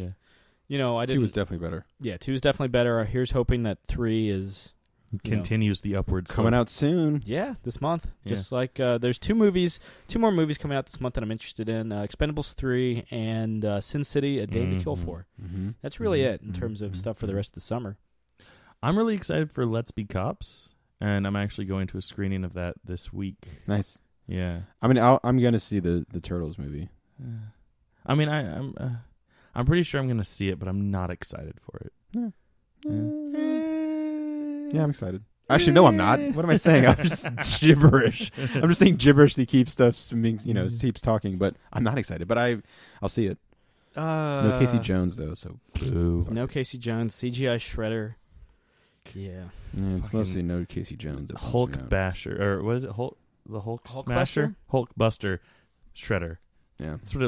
you know, I didn't. 2 was definitely better. Yeah, 2 is definitely better. Here's hoping that 3 is continues the upward slope. Coming out soon. Yeah, this month. Just like there's 2 more movies coming out this month that I'm interested in: Expendables 3 and Sin City: A Day to Kill For. That's really it in terms of stuff for the rest of the summer. I'm really excited for Let's Be Cops, and I'm actually going to a screening of that this week. Nice. Yeah. I mean, I'm going to see the Turtles movie. I mean, I'm pretty sure I'm going to see it, but I'm not excited for it. Yeah, I'm excited. Actually, no, I'm not. What am I saying? I'm just gibberish. I'm just saying gibberish to keep stuff from being, keeps talking. But I'm not excited. But I'll see it. No Casey Jones though. So boo. No Casey Jones. CGI Shredder. Yeah. It's mostly no Casey Jones. Hulk Basher, or what is it? The Hulk Smasher? Buster? Hulk Buster Shredder. Yeah, that's what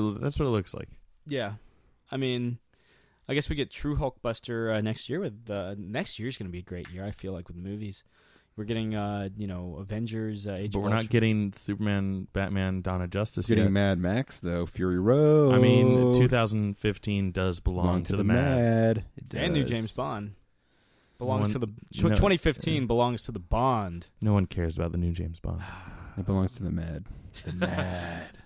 it looks like. Yeah, I mean, I guess we get true Hulkbuster next year. With next year's going to be a great year. I feel like with movies, we're getting Avengers, Age but of we're not Ultron. Getting Superman, Batman, Dawn of Justice. Getting yet. Mad Max though, Fury Road. I mean, 2015 does belong to the Mad. It does. And new James Bond belongs to the 2015 belongs to the Bond. No one cares about the new James Bond. It belongs to the Mad. The Mad.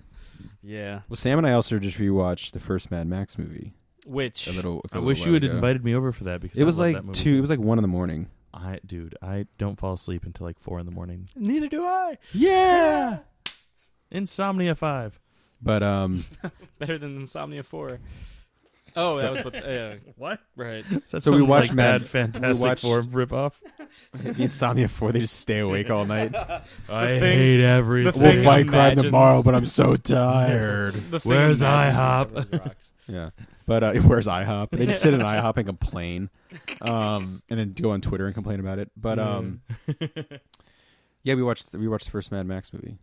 Yeah. Well, Sam and I also just rewatched the first Mad Max movie. Which I wish you had invited me over for that because it was like that movie. 2. It was like 1 a.m. I don't fall asleep until like 4 a.m. Neither do I. Yeah. Insomnia 5. But better than Insomnia 4. Oh, that was what. What? Right. So we watched Mad Fantastic Four ripoff. The Insomnia 4. They just stay awake all night. I hate everything. We'll fight crime tomorrow, but I'm so tired. Where's IHOP? Yeah. But where's IHOP? They just sit in IHOP and complain, and then go on Twitter and complain about it. But yeah, we watched the first Mad Max movie,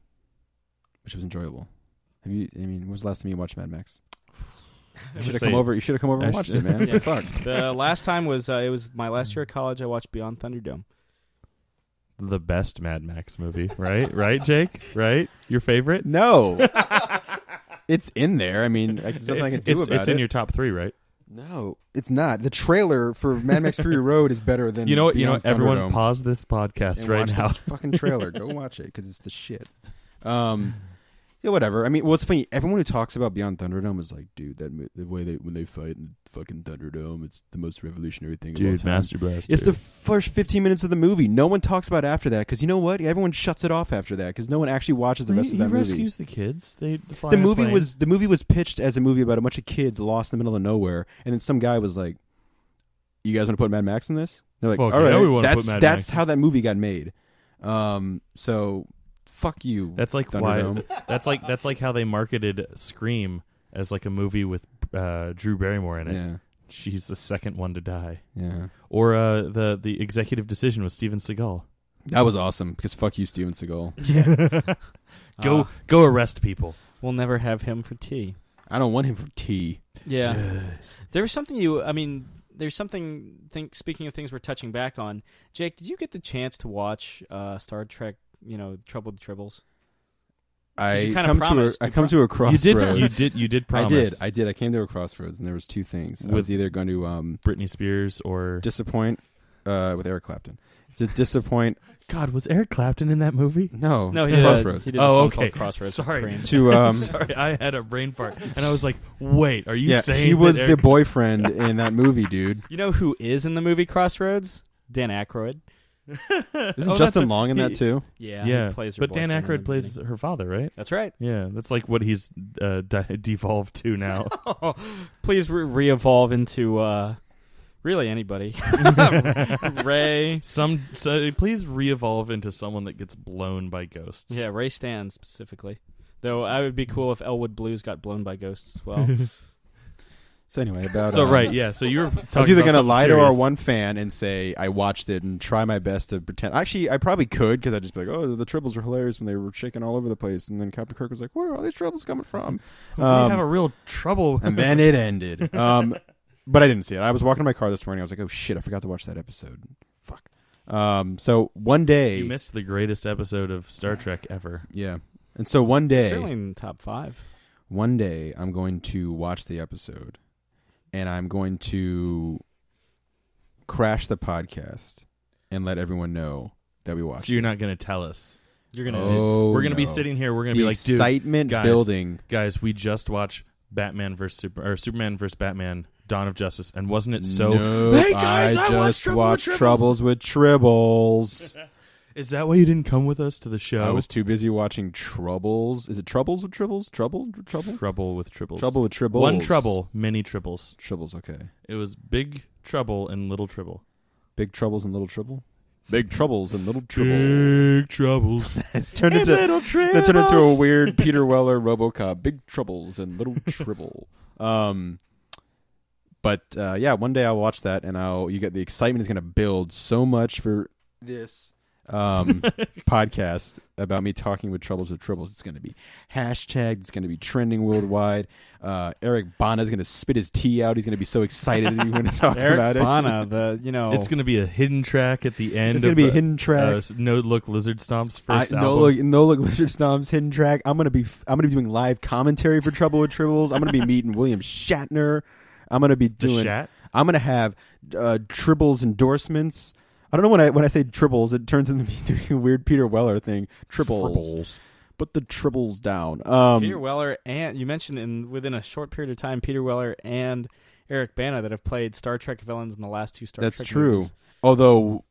which was enjoyable. When was the last time you watched Mad Max? You should have come over. You should have come over and watched it, man. Yeah. Fuck. The last time was it was my last year of college. I watched Beyond Thunderdome. The best Mad Max movie, right? Right, Jake? Right? Your favorite? No. It's in there. I mean, there's nothing I can do about it. It's in your top 3, right? No, it's not. The trailer for Mad Max Fury Road is better than You know what? Beyond Everyone Thunderdome. pause this podcast And right watch now. The fucking trailer. Go watch it because it's the shit. Yeah, whatever. I mean, well, it's funny. Everyone who talks about Beyond Thunderdome is like, dude, the way when they fight in fucking Thunderdome, it's the most revolutionary thing of all Dude, time. Master Blaster. It's the first 15 minutes of the movie. No one talks about after that because you know what? Everyone shuts it off after that because no one actually watches the rest of that movie. He rescues the kids. They fly The on a movie plane. the movie was pitched as a movie about a bunch of kids lost in the middle of nowhere, and then some guy was like, "You guys want to put Mad Max in this?" They're like, Fuck "All yeah, right, we wanna put Mad that's Max. how that movie got made." So fuck you. That's like Thunderdome. why. That's like how they marketed Scream as like a movie with Drew Barrymore in it. Yeah, She's the second one to die. yeah. Or the executive decision with Steven Seagal. That was awesome because fuck you, Steven Seagal. Go arrest people. We'll never have him for tea. I don't want him for tea. Yeah. There was something there's something, speaking of things we're touching back on, Jake, did you get the chance to watch Star Trek, Trouble with the Tribbles? I promised. come to a crossroads. You did promise. I did. I came to a crossroads, and there was 2 things. I was either going to Britney Spears or disappoint with Eric Clapton. To disappoint. God, was Eric Clapton in that movie? No, he Crossroads. He did a song called Crossroads. Sorry. Cream. To Sorry, I had a brain fart, and I was like, "Wait, are you saying he was that the boyfriend in that movie, dude? You know who is in the movie Crossroads? Dan Aykroyd. Isn't Justin Long in that too? Yeah, Yeah, he plays her but Dan boyfriend in Aykroyd the plays beginning. her father, right? That's right. Yeah, that's like what he's devolved to now. Please re-evolve into really anybody. Ray. So please re-evolve into someone that gets blown by ghosts. Yeah, Ray Stan specifically. Though I would be cool if Elwood Blues got blown by ghosts as well. So anyway, about So right, yeah. So you were talking I was either about going to lie to serious. our one fan and say I watched it and try my best to pretend. Actually, I probably could because I'd just be like, "Oh, the Tribbles were hilarious when they were shaking all over the place," and then Captain Kirk was like, "Where are all these Tribbles coming from?" We have a real trouble. And then it ended. But I didn't see it. I was walking in my car this morning. I was like, "Oh shit, I forgot to watch that episode." Fuck. So one day, You missed the greatest episode of Star Trek ever. yeah. And so one It's day, certainly in the top 5. one day, I'm going to watch the episode, and I'm going to crash the podcast and let everyone know that we watched. So you're not going to tell us. You're gonna. We're going to be sitting here. We're going to be like, dude, excitement building. Guys, we just watched Superman versus Batman: Dawn of Justice, and wasn't it so? No, hey guys, I just watched Troubles with Tribbles. Is that why you didn't come with us to the show? I was too busy watching Troubles. Is it Troubles with Tribbles? Trouble with Tribbles. Trouble with Tribbles. One trouble, many tribbles. Tribbles, okay. It was Big Trouble and Little Tribble. Big Troubles and Little Tribble? Big Troubles and Little Tribble. Big Troubles. It's turned into Little Tribbles. That turned into a weird Peter Weller RoboCop. Big Troubles and Little Tribble. But one day I'll watch that, and you get the excitement is going to build so much for this podcast about me talking with Troubles with Tribbles. It's going to be hashtagged. It's going to be trending worldwide. Eric Bana is going to spit his tea out. He's going to be so excited when to talk about it. Eric Bana, it's going to be a hidden track at the end. It's going to be a hidden track. No Look Lizard Stomp's first album. No Look Lizard Stomp's hidden track. I'm going to be doing live commentary for Trouble with Tribbles. I'm going to be meeting William Shatner. I'm going to be doing. I'm going to have Tribbles endorsements. I don't know when I say Tribbles, it turns into me doing a weird Peter Weller thing. Tribbles. Put the Tribbles down. Peter Weller, and you mentioned within a short period of time, Peter Weller and Eric Bana that have played Star Trek villains in the last 2 Star Trek. That's true. Movies. Although,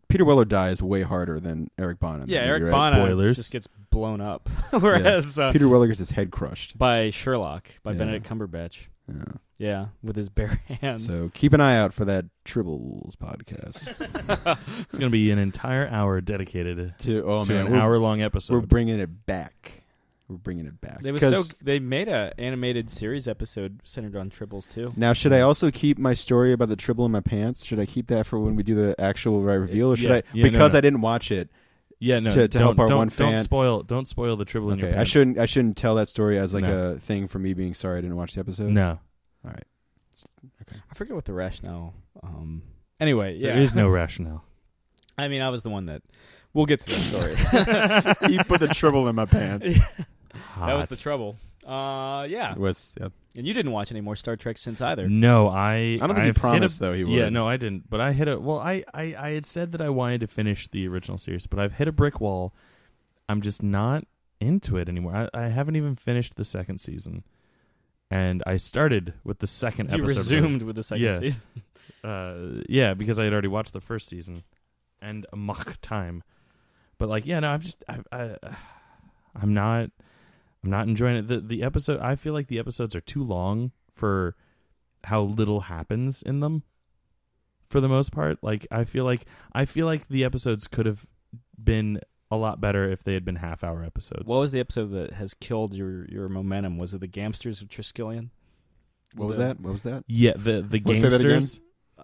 Peter Weller dies way harder than Eric Bana. Yeah, Eric right? Bana Spoilers. just gets blown up, whereas Peter Weller gets his head crushed by Sherlock, by Benedict Cumberbatch. Yeah. Yeah, with his bare hands. So keep an eye out for that Tribbles podcast. It's going to be an entire hour dedicated to an hour-long episode. We're bringing it back. They made an animated series episode centered on Tribbles too. Now, should I also keep my story about the Tribble in my pants? Should I keep that for when we do the actual reveal, or should I? Because I didn't watch it. Yeah, no. To help our one fan. Don't spoil the Tribble in your pants. I shouldn't tell that story as a thing for me being sorry I didn't watch the episode. No. All right. Okay. I forget what the rationale. Anyway, yeah. There is no rationale. I mean, I was the one that. We'll get to that story. You put the Tribble in my pants. That was the trouble. Yeah. It was. Yeah. And you didn't watch any more Star Trek since either. No, I don't think he promised though he would. Yeah, no, I didn't. But I hit a. Well, I had said that I wanted to finish the original series, but I've hit a brick wall. I'm just not into it anymore. I haven't even finished the second season. And I started with the second episode. You resumed with the second season? Yeah, because I had already watched the first season. And a mock time. But I'm not enjoying it. The episode, I feel like the episodes are too long for how little happens in them for the most part. I feel like the episodes could have been a lot better if they had been half-hour episodes. What was the episode that has killed your momentum? Was it the Gamesters of Triskelion? What was that? Yeah, the Gamesters.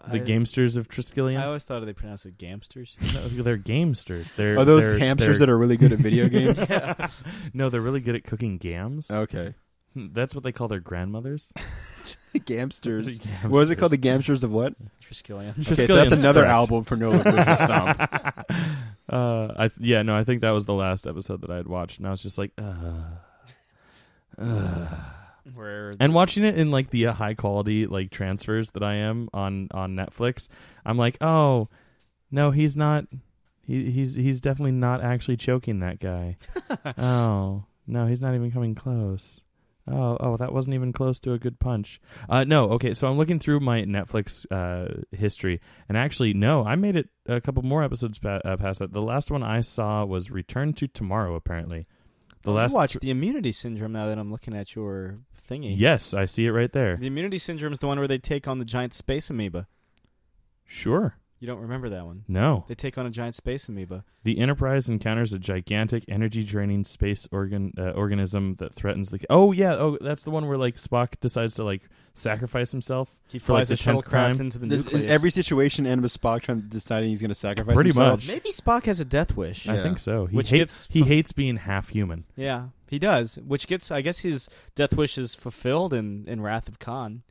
The Gamesters of Triskelion. I always thought they pronounced it Gamsters. No, they're Gamesters. Are those hamsters that are really good at video games? No, they're really good at cooking gams. Okay. That's what they call their grandmothers. Gamsters. What was it called? The Gamsters of what? Triskelion. Okay, so that's another album for No Lizard Stomp. I think that was the last episode that I had watched, and I was just like, And watching it in the high quality transfers that I am on Netflix, I'm like, oh no, he's not. He's definitely not actually choking that guy. Oh no, he's not even coming close. Oh, that wasn't even close to a good punch. No, okay, so I'm looking through my Netflix history, and actually, no, I made it a couple more episodes past that. The last one I saw was Return to Tomorrow, apparently. I watched the Immunity Syndrome now that I'm looking at your thingy. Yes, I see it right there. The Immunity Syndrome is the one where they take on the giant space amoeba. Sure. You don't remember that one? No. They take on a giant space amoeba. The Enterprise encounters a gigantic, energy-draining space organism that threatens the... Oh, yeah. Oh, that's the one where Spock decides to sacrifice himself. He flies a shuttlecraft into the nucleus. Is every situation end with Spock deciding he's going to sacrifice Pretty himself? much. Maybe Spock has a death wish. I think so. He hates being half human. Yeah, he does. Which gets, I guess, his death wish is fulfilled in Wrath of Khan.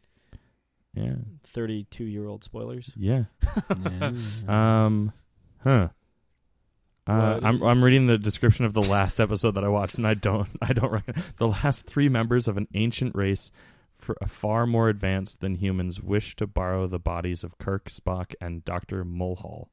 Yeah. 32-year-old spoilers. Yeah. Huh. I'm reading the description of the last episode that I watched, and I don't reckon the last 3 members of an ancient race, far more advanced than humans, wish to borrow the bodies of Kirk, Spock, and Dr. Mulhall.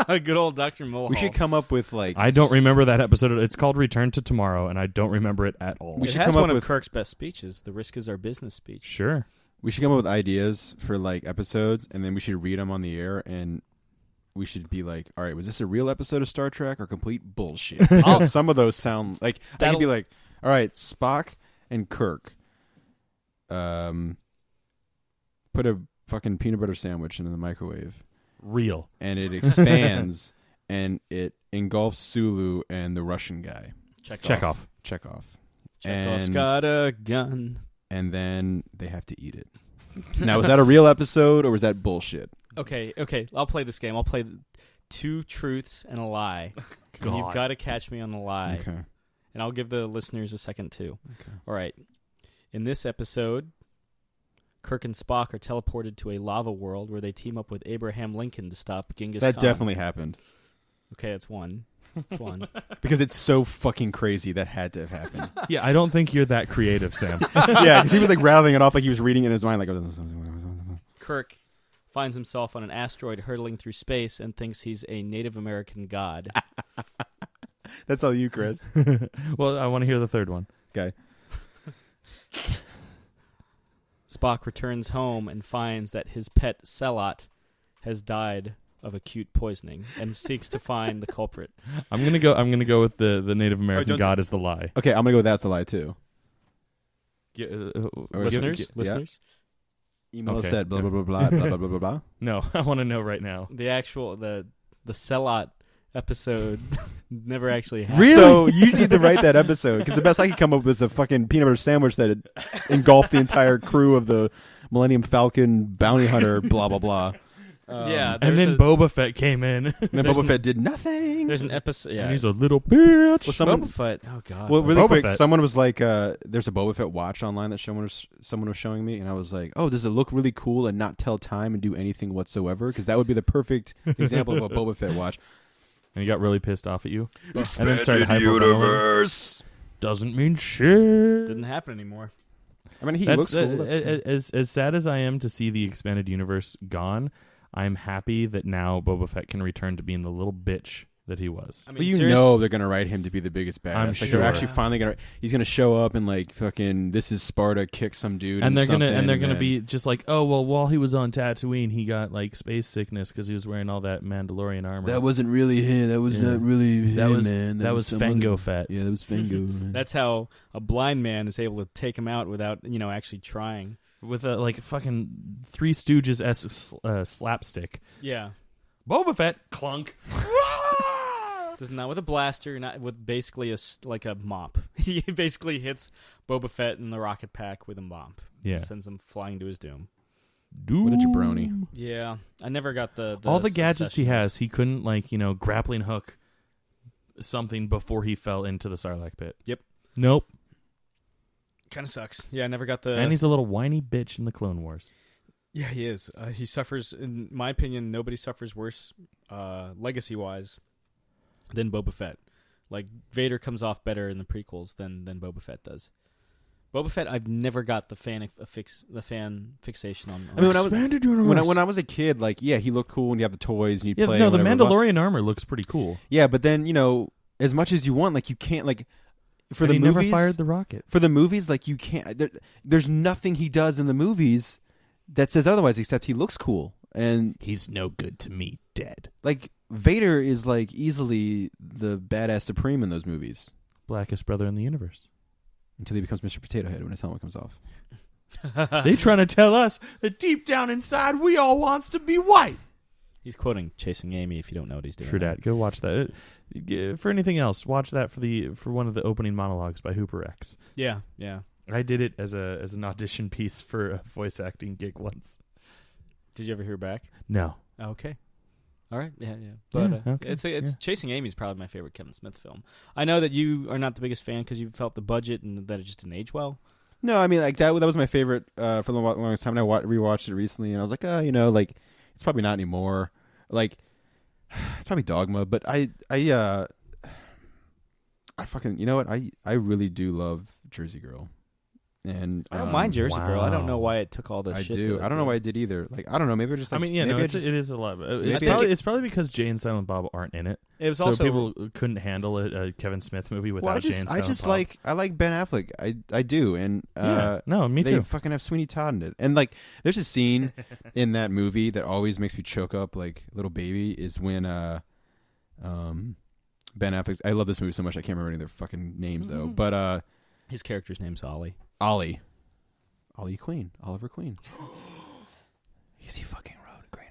Good old Dr. Mulhall. We should come up with like. I don't remember that episode. It's called Return to Tomorrow, and I don't remember it at all. We It should has come up one of with- Kirk's best speeches. The risk is our business speech. Sure. We should come up with ideas for like episodes, and then we should read them on the air, and we should be like, all right, was this a real episode of Star Trek or complete bullshit? Because some of those sound like I could be like, all right, Spock and Kirk, put a fucking peanut butter sandwich in the microwave, Real. and it expands, and it engulfs Sulu and the Russian guy, Chekhov. Chekhov. Chekhov's And- got a gun. and then they have to eat it. Now, was that a real episode or was that bullshit? Okay. I'll play this game. I'll play 2 truths and a lie. And you've got to catch me on the lie. Okay. And I'll give the listeners a second, too. Okay. All right. In this episode, Kirk and Spock are teleported to a lava world where they team up with Abraham Lincoln to stop Genghis Khan. That definitely happened. Okay, that's one. That's one. Because it's so fucking crazy that had to have happened. Yeah, I don't think you're that creative, Sam. Yeah, because he was like rattling it off like he was reading it in his mind. Like, Kirk finds himself on an asteroid hurtling through space and thinks he's a Native American god. that's all you, Chris. Well, I want to hear the third one. Okay. Spock returns home and finds that his pet Selot has died of acute poisoning and seeks to find the culprit. I'm gonna go with the Native American don't- god as the lie. Okay, I'm gonna go with that's the lie too. Or- Listeners, Email Okay. said blah blah blah blah blah blah blah blah. No, I want to know right now. the actual the Selot episode never actually happened. Really? So you need to write that episode because the best I could come up with is a fucking peanut butter sandwich that had engulfed the entire crew of the Millennium Falcon bounty hunter. Blah blah blah. Yeah, And then Boba Fett came in. And then There's Boba an- Fett did nothing. there's an episode. Yeah, And he's a little bitch. Well, someone- Boba Fett. Oh god. Well, really Boba quick, Fett. someone was like, "There's a Boba Fett watch online that someone was showing me," and I was like, "Oh, does it look really cool and not tell time and do anything whatsoever? Because that would be the perfect example of a Boba Fett watch." And he got really pissed off at you. And then Expanded started hyperventilating. Doesn't mean shit. Didn't happen anymore. I mean, he That's, looks cool. That's- as sad as I am to see the expanded universe gone, I'm happy that now Boba Fett can return to being the little bitch that he was. I mean, But you seriously- know they're gonna write him to be the biggest badass. I'm like sure. they're actually finally gonna. He's gonna show up and like fucking. This is Sparta. Kick some dude. And they're something, gonna then- be just like, oh well, while he was on Tatooine, he got like space sickness because he was wearing all that Mandalorian armor. That wasn't really him. That was Yeah. not really him, that was man. that was someone- Fango Fett. Yeah, that was Fango. That's how a blind man is able to take him out without actually trying. With a like fucking Three Stooges slapstick. Yeah. Boba Fett clunk. This is not with a blaster, not with basically like a mop. He basically hits Boba Fett in the rocket pack with a mop. Yeah. And sends him flying to his doom. What a jabroni. Yeah. I never got the All the gadgets he obsession. has, he couldn't like grappling hook something before he fell into the Sarlacc pit. Yep. Nope. Kind of sucks. Yeah, I never got the... And he's a little whiny bitch in the Clone Wars. Yeah, he is. He suffers, in my opinion, nobody suffers worse legacy-wise than Boba Fett. Like, Vader comes off better in the prequels than Boba Fett does. Boba Fett, I've never got the fan fixation on. I mean, when I was Expanded universe. when I was a kid, like he looked cool when you have the toys and you Yeah, play. no, the and whatever, but- Mandalorian armor looks pretty cool. Yeah, but then as much as you want, like you can't like for And the he movies. never fired the rocket. For the movies, like you can't. There's nothing he does in the movies that says otherwise, except he looks cool. And He's no good to me, dead. like Vader is like easily the badass supreme in those movies Blackest brother in the universe. until he becomes Mr. Potato Head when his helmet comes off. They trying to tell us that deep down inside we all wants to be white. He's quoting Chasing Amy if you don't know what he's doing. True dat. Go watch that. For anything else, watch that for one of the opening monologues by Hooper X. Yeah, yeah. I did it as an audition piece for a voice acting gig once. Did you ever hear back? No. Okay. All right. Yeah, yeah. But Yeah, okay, it's Chasing Amy is probably my favorite Kevin Smith film. I know that you are not the biggest fan because you felt the budget and that it just didn't age well. No, I mean like that was my favorite for the longest time. And I rewatched it recently, and I was like, like it's probably not anymore. Like it's probably Dogma, but I fucking, you know what? I really do love Jersey Girl. And I don't mind Jersey Girl. I don't know Wow. why it took all this I shit. do. I don't know why I did either. Like, I don't know. Maybe I just. Like, I mean, yeah, maybe no, I it just, is a lot. maybe It's probably because Jay and Silent Bob aren't in it. It was So also people couldn't handle a Kevin Smith movie without Well, Jay and Silent I just Bob. like I like Ben Affleck. I do, and No, me they too. fucking have Sweeney Todd in it. And like, there's a scene in that movie that always makes me choke up like a little baby. Is when Ben Affleck. I love this movie so much I can't remember any of their fucking names though. But his character's name's Ollie. Ollie Queen, Oliver Queen. Because he fucking wrote Green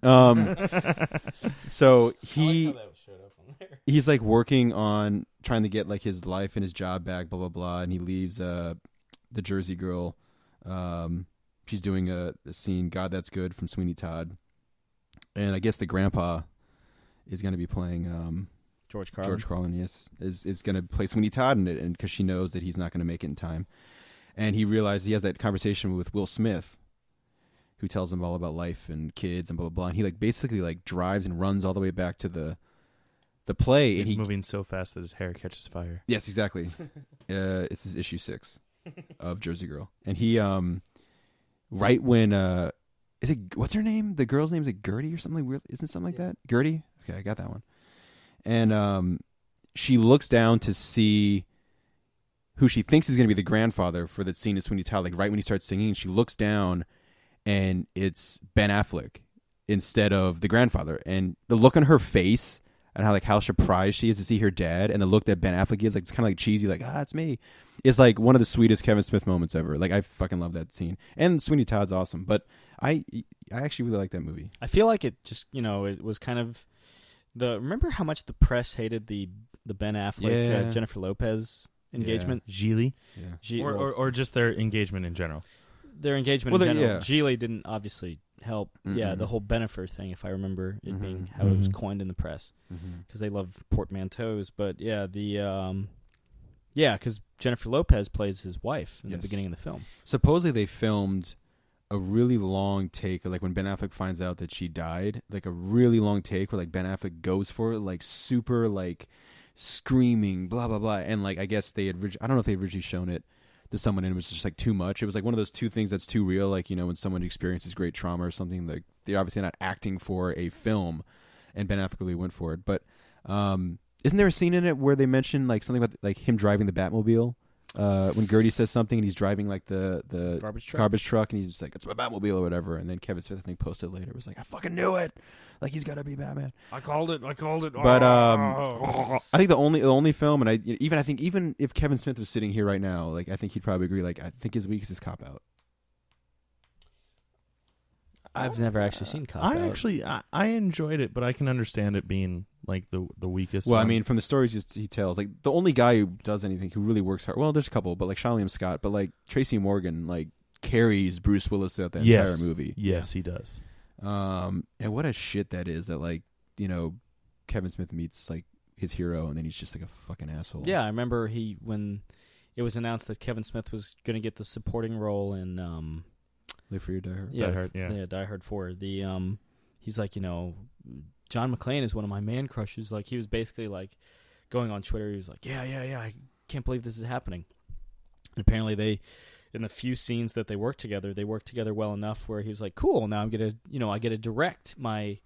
Arrow. That's right. So he's like working on trying to get like his life and his job back, blah blah blah, and he leaves the Jersey Girl. She's doing a scene, God That's Good, from Sweeney Todd, and I guess the grandpa is going to be playing George Carlin. George Carlin, yes, is going to play Sweeney Todd in it, and because she knows that he's not going to make it in time. And he realized he has that conversation with Will Smith, who tells him all about life and kids and blah, blah, blah. And he like basically like drives and runs all the way back to the play. He's and moving so fast that his hair catches fire. Yes, exactly. It's his issue 6 of Jersey Girl. And he, right when, is it, what's her name? The girl's name is like Gertie or something weird. Isn't it something like that? Gertie? Okay, I got that one. And she looks down to see who she thinks is going to be the grandfather for that scene in Sweeney Todd, like right when he starts singing, and she looks down and it's Ben Affleck instead of the grandfather. And the look on her face and how surprised she is to see her dad, and the look that Ben Affleck gives, like it's kind of like cheesy, like, it's me, is like one of the sweetest Kevin Smith moments ever. Like, I fucking love that scene. And Sweeney Todd's awesome, but I actually really like that movie. I feel like it just, it was kind of remember how much the press hated the Ben Affleck, Jennifer Lopez engagement? Gigli? Yeah. Or just their engagement in general? Their engagement in general. Yeah. Gigli didn't obviously help. Mm-mm. Yeah, the whole Bennifer thing, if I remember it being how it was coined in the press, because they love portmanteaus. But yeah, because Jennifer Lopez plays his wife in the beginning of the film. Supposedly they filmed a really long take, like when Ben Affleck finds out that she died, like a really long take where like Ben Affleck goes for it, like super like screaming, blah blah blah, and like I guess they had, I don't know if they had originally shown it to someone and it was just like too much. It was like one of those two things that's too real, like when someone experiences great trauma or something, like they're obviously not acting for a film, and Ben Affleck really went for it. But isn't there a scene in it where they mention like something about like him driving the Batmobile? When Gertie says something and he's driving like the garbage truck and he's just like, it's my Batmobile or whatever, and then Kevin Smith I think posted later was like, I fucking knew it, like he's gotta be Batman. I called it. But I think the only film, and I think even if Kevin Smith was sitting here right now, like I think he'd probably agree, like I think his weakest is Cop Out. I've never actually seen Cop Out. I enjoyed it, but I can understand it being like the weakest. Well, one. I mean, from the stories he tells, like the only guy who does anything, who really works hard. Well, there's a couple, but like Sean Liam Scott, but like Tracy Morgan, like carries Bruce Willis throughout the entire movie. Yes, he does. And what a shit that is that like Kevin Smith meets like his hero, and then he's just like a fucking asshole. Yeah, I remember when it was announced that Kevin Smith was going to get the supporting role in Live Free or Die Hard. Yeah, Die Hard, Die Hard 4. He's like, John McClane is one of my man crushes. Like, he was basically like going on Twitter. He was like, yeah, I can't believe this is happening. And apparently in the few scenes that they worked together well enough where he was like, cool, now I'm gonna, I get to direct my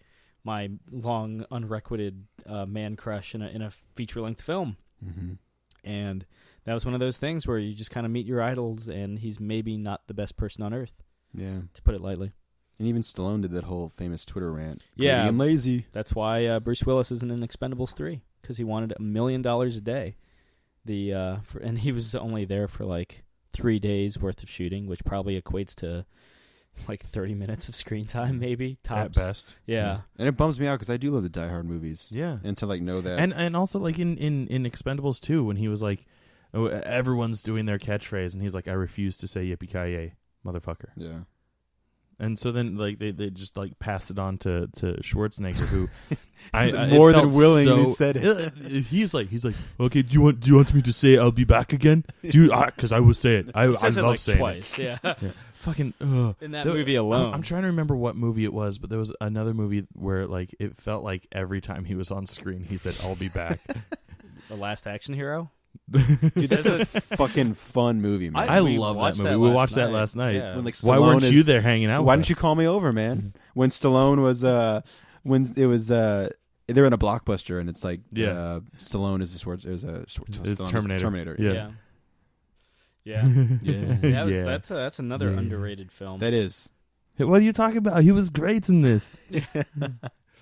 long unrequited man crush in a feature length film. Mm-hmm. And that was one of those things where you just kind of meet your idols, and he's maybe not the best person on earth. Yeah, to put it lightly. And even Stallone did that whole famous Twitter rant. Yeah, I'm lazy. That's why Bruce Willis isn't in Expendables 3, because he wanted $1 million a day. And he was only there for like 3 days worth of shooting, which probably equates to like 30 minutes of screen time, maybe tops. At best. Yeah. And it bums me out because I do love the Die Hard movies. Yeah. And to like know that. And also like in Expendables 2, when he was like, everyone's doing their catchphrase, and he's like, I refuse to say yippee-ki-yay, motherfucker. Yeah. And so then like they just like passed it on to Schwarzenegger, who more than willingly said it. He's like, okay, do you want me to say I'll be back again? Because I will say it. I says love it like saying twice. it. Yeah. Fucking in that movie alone. I'm trying to remember what movie it was, but there was another movie where like it felt like every time he was on screen, he said, "I'll be back." The Last Action Hero. Dude, that's a fucking fun movie, man. I We love watched that that movie. We last watched that night. last night. Yeah. When, like, Why Stallone weren't you is- there hanging out? Why with didn't you us? call me over, man? When Stallone was when it was they're in a blockbuster and it's like Stallone is It's Stallone is Terminator. Yeah. Yeah. Yeah. That's another Yeah. underrated film. That is. Hey, what are you talking about? He was great in this.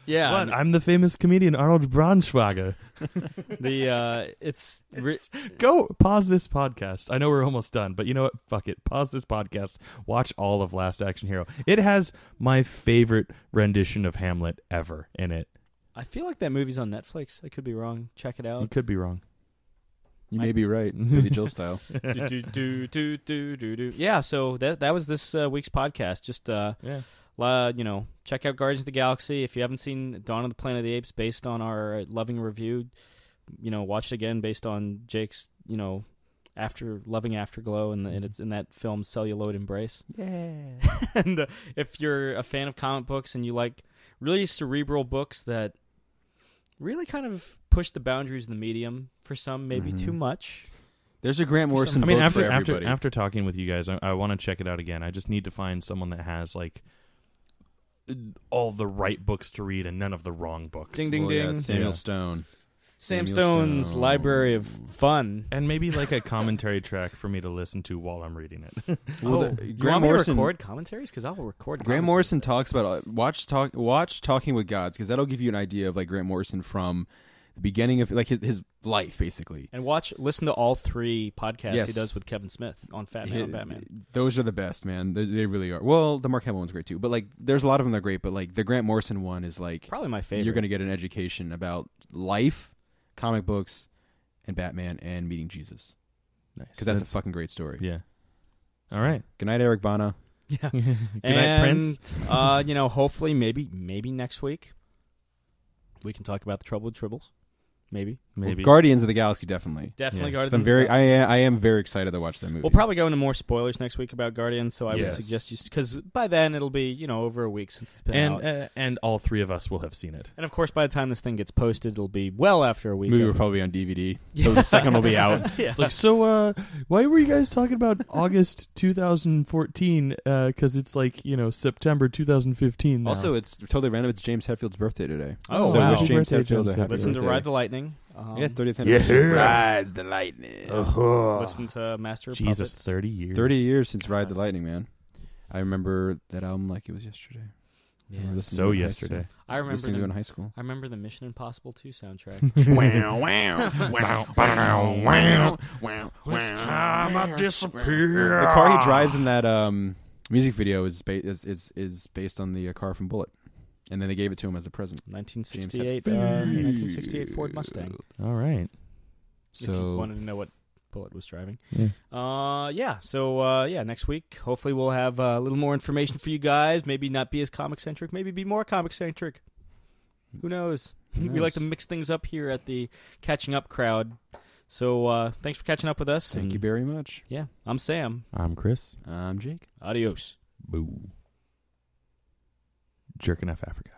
Yeah. What? I'm the famous comedian Arnold Braunschweiger. Go pause this podcast. I know we're almost done, but you know what? Fuck it. Pause this podcast. Watch all of Last Action Hero. It has my favorite rendition of Hamlet ever in it. I feel like that movie's on Netflix. I could be wrong. Check it You out. could be wrong. You may be right. Billy Joel style. Yeah, so that was this week's podcast. Just check out Guardians of the Galaxy. If you haven't seen Dawn of the Planet of the Apes based on our loving review, watch it again based on Jake's, Afterglow and it's in that film Celluloid Embrace. Yeah. And if you're a fan of comic books and you like really cerebral books that really kind of push the boundaries of the medium for some, maybe too much. There's a Grant Morrison book for everybody. after talking with you guys, I want to check it out again. I just need to find someone that has like all the right books to read and none of the wrong books. Ding, ding, Well, yeah, ding. Samuel Yeah. Stone. Sam Samuel Stone's Stone. Library of Fun. And maybe like a commentary track for me to listen to while I'm reading it. Well, You Grant want me Morrison. to record commentaries? Because I'll record Grant commentaries. Morrison talks about watch Talking with Gods because that'll give you an idea of like Grant Morrison from the beginning of like his life basically. And listen to all 3 podcasts Yes. he does with Kevin Smith on Fat Man on Batman. Those are the best, man. They really are. Well, the Mark Hamill one's great too, but like there's a lot of them that are great. But like the Grant Morrison one is like Probably my favorite. you're gonna get an education about life, comic books, and Batman, and meeting Jesus Nice. because that's a fucking great story. Yeah. All right. Good night, Eric Bana. Yeah. Good night, Prince. Hopefully, maybe next week we can talk about the Trouble with Tribbles. Maybe. Maybe. Guardians of the Galaxy, definitely. Definitely Yeah. Guardians. I'm of the very, Galaxy. I am very excited to watch that movie. We'll probably go into more spoilers next week about Guardians, so I would Yes. suggest you, because by then it'll be over a week since it's been out. And all 3 of us will have seen it. And of course, by the time this thing gets posted, it'll be well after a week. The movie will after- probably be on DVD, so the second will be out. Yeah. It's like, so why were you guys talking about August 2014? Because it's like, September 2015 now. Also, it's totally random. It's James Hetfield's birthday today. Oh, so wow. wish Happy James birthday, Hetfield James a happy Listen to birthday. Ride the Lightning. Yes, 30th anniversary. Yeah. Rides the Lightning. Listen to Master of Jesus, Puppets. 30 years. 30 years since Ride the Lightning, man. I remember that album like it was yesterday. I remember listening So to it in high yesterday. school. I remember Listening to it in the, high school. I remember the Mission Impossible 2 soundtrack. It's time I disappear. The car he drives in that music video is based on the car from Bullet, and then they gave it to him as a present. 1968 Ford Mustang. All right. If you So wanted to know what Bullet was driving. Yeah. So next week, hopefully we'll have a little more information for you guys. Maybe not be as comic-centric, maybe be more comic-centric. Who knows? We like to mix things up here at the Catching Up crowd. So thanks for catching up with us. thank you very much. Yeah, I'm Sam. I'm Chris. I'm Jake. Adios. Boo. Jerking F Africa.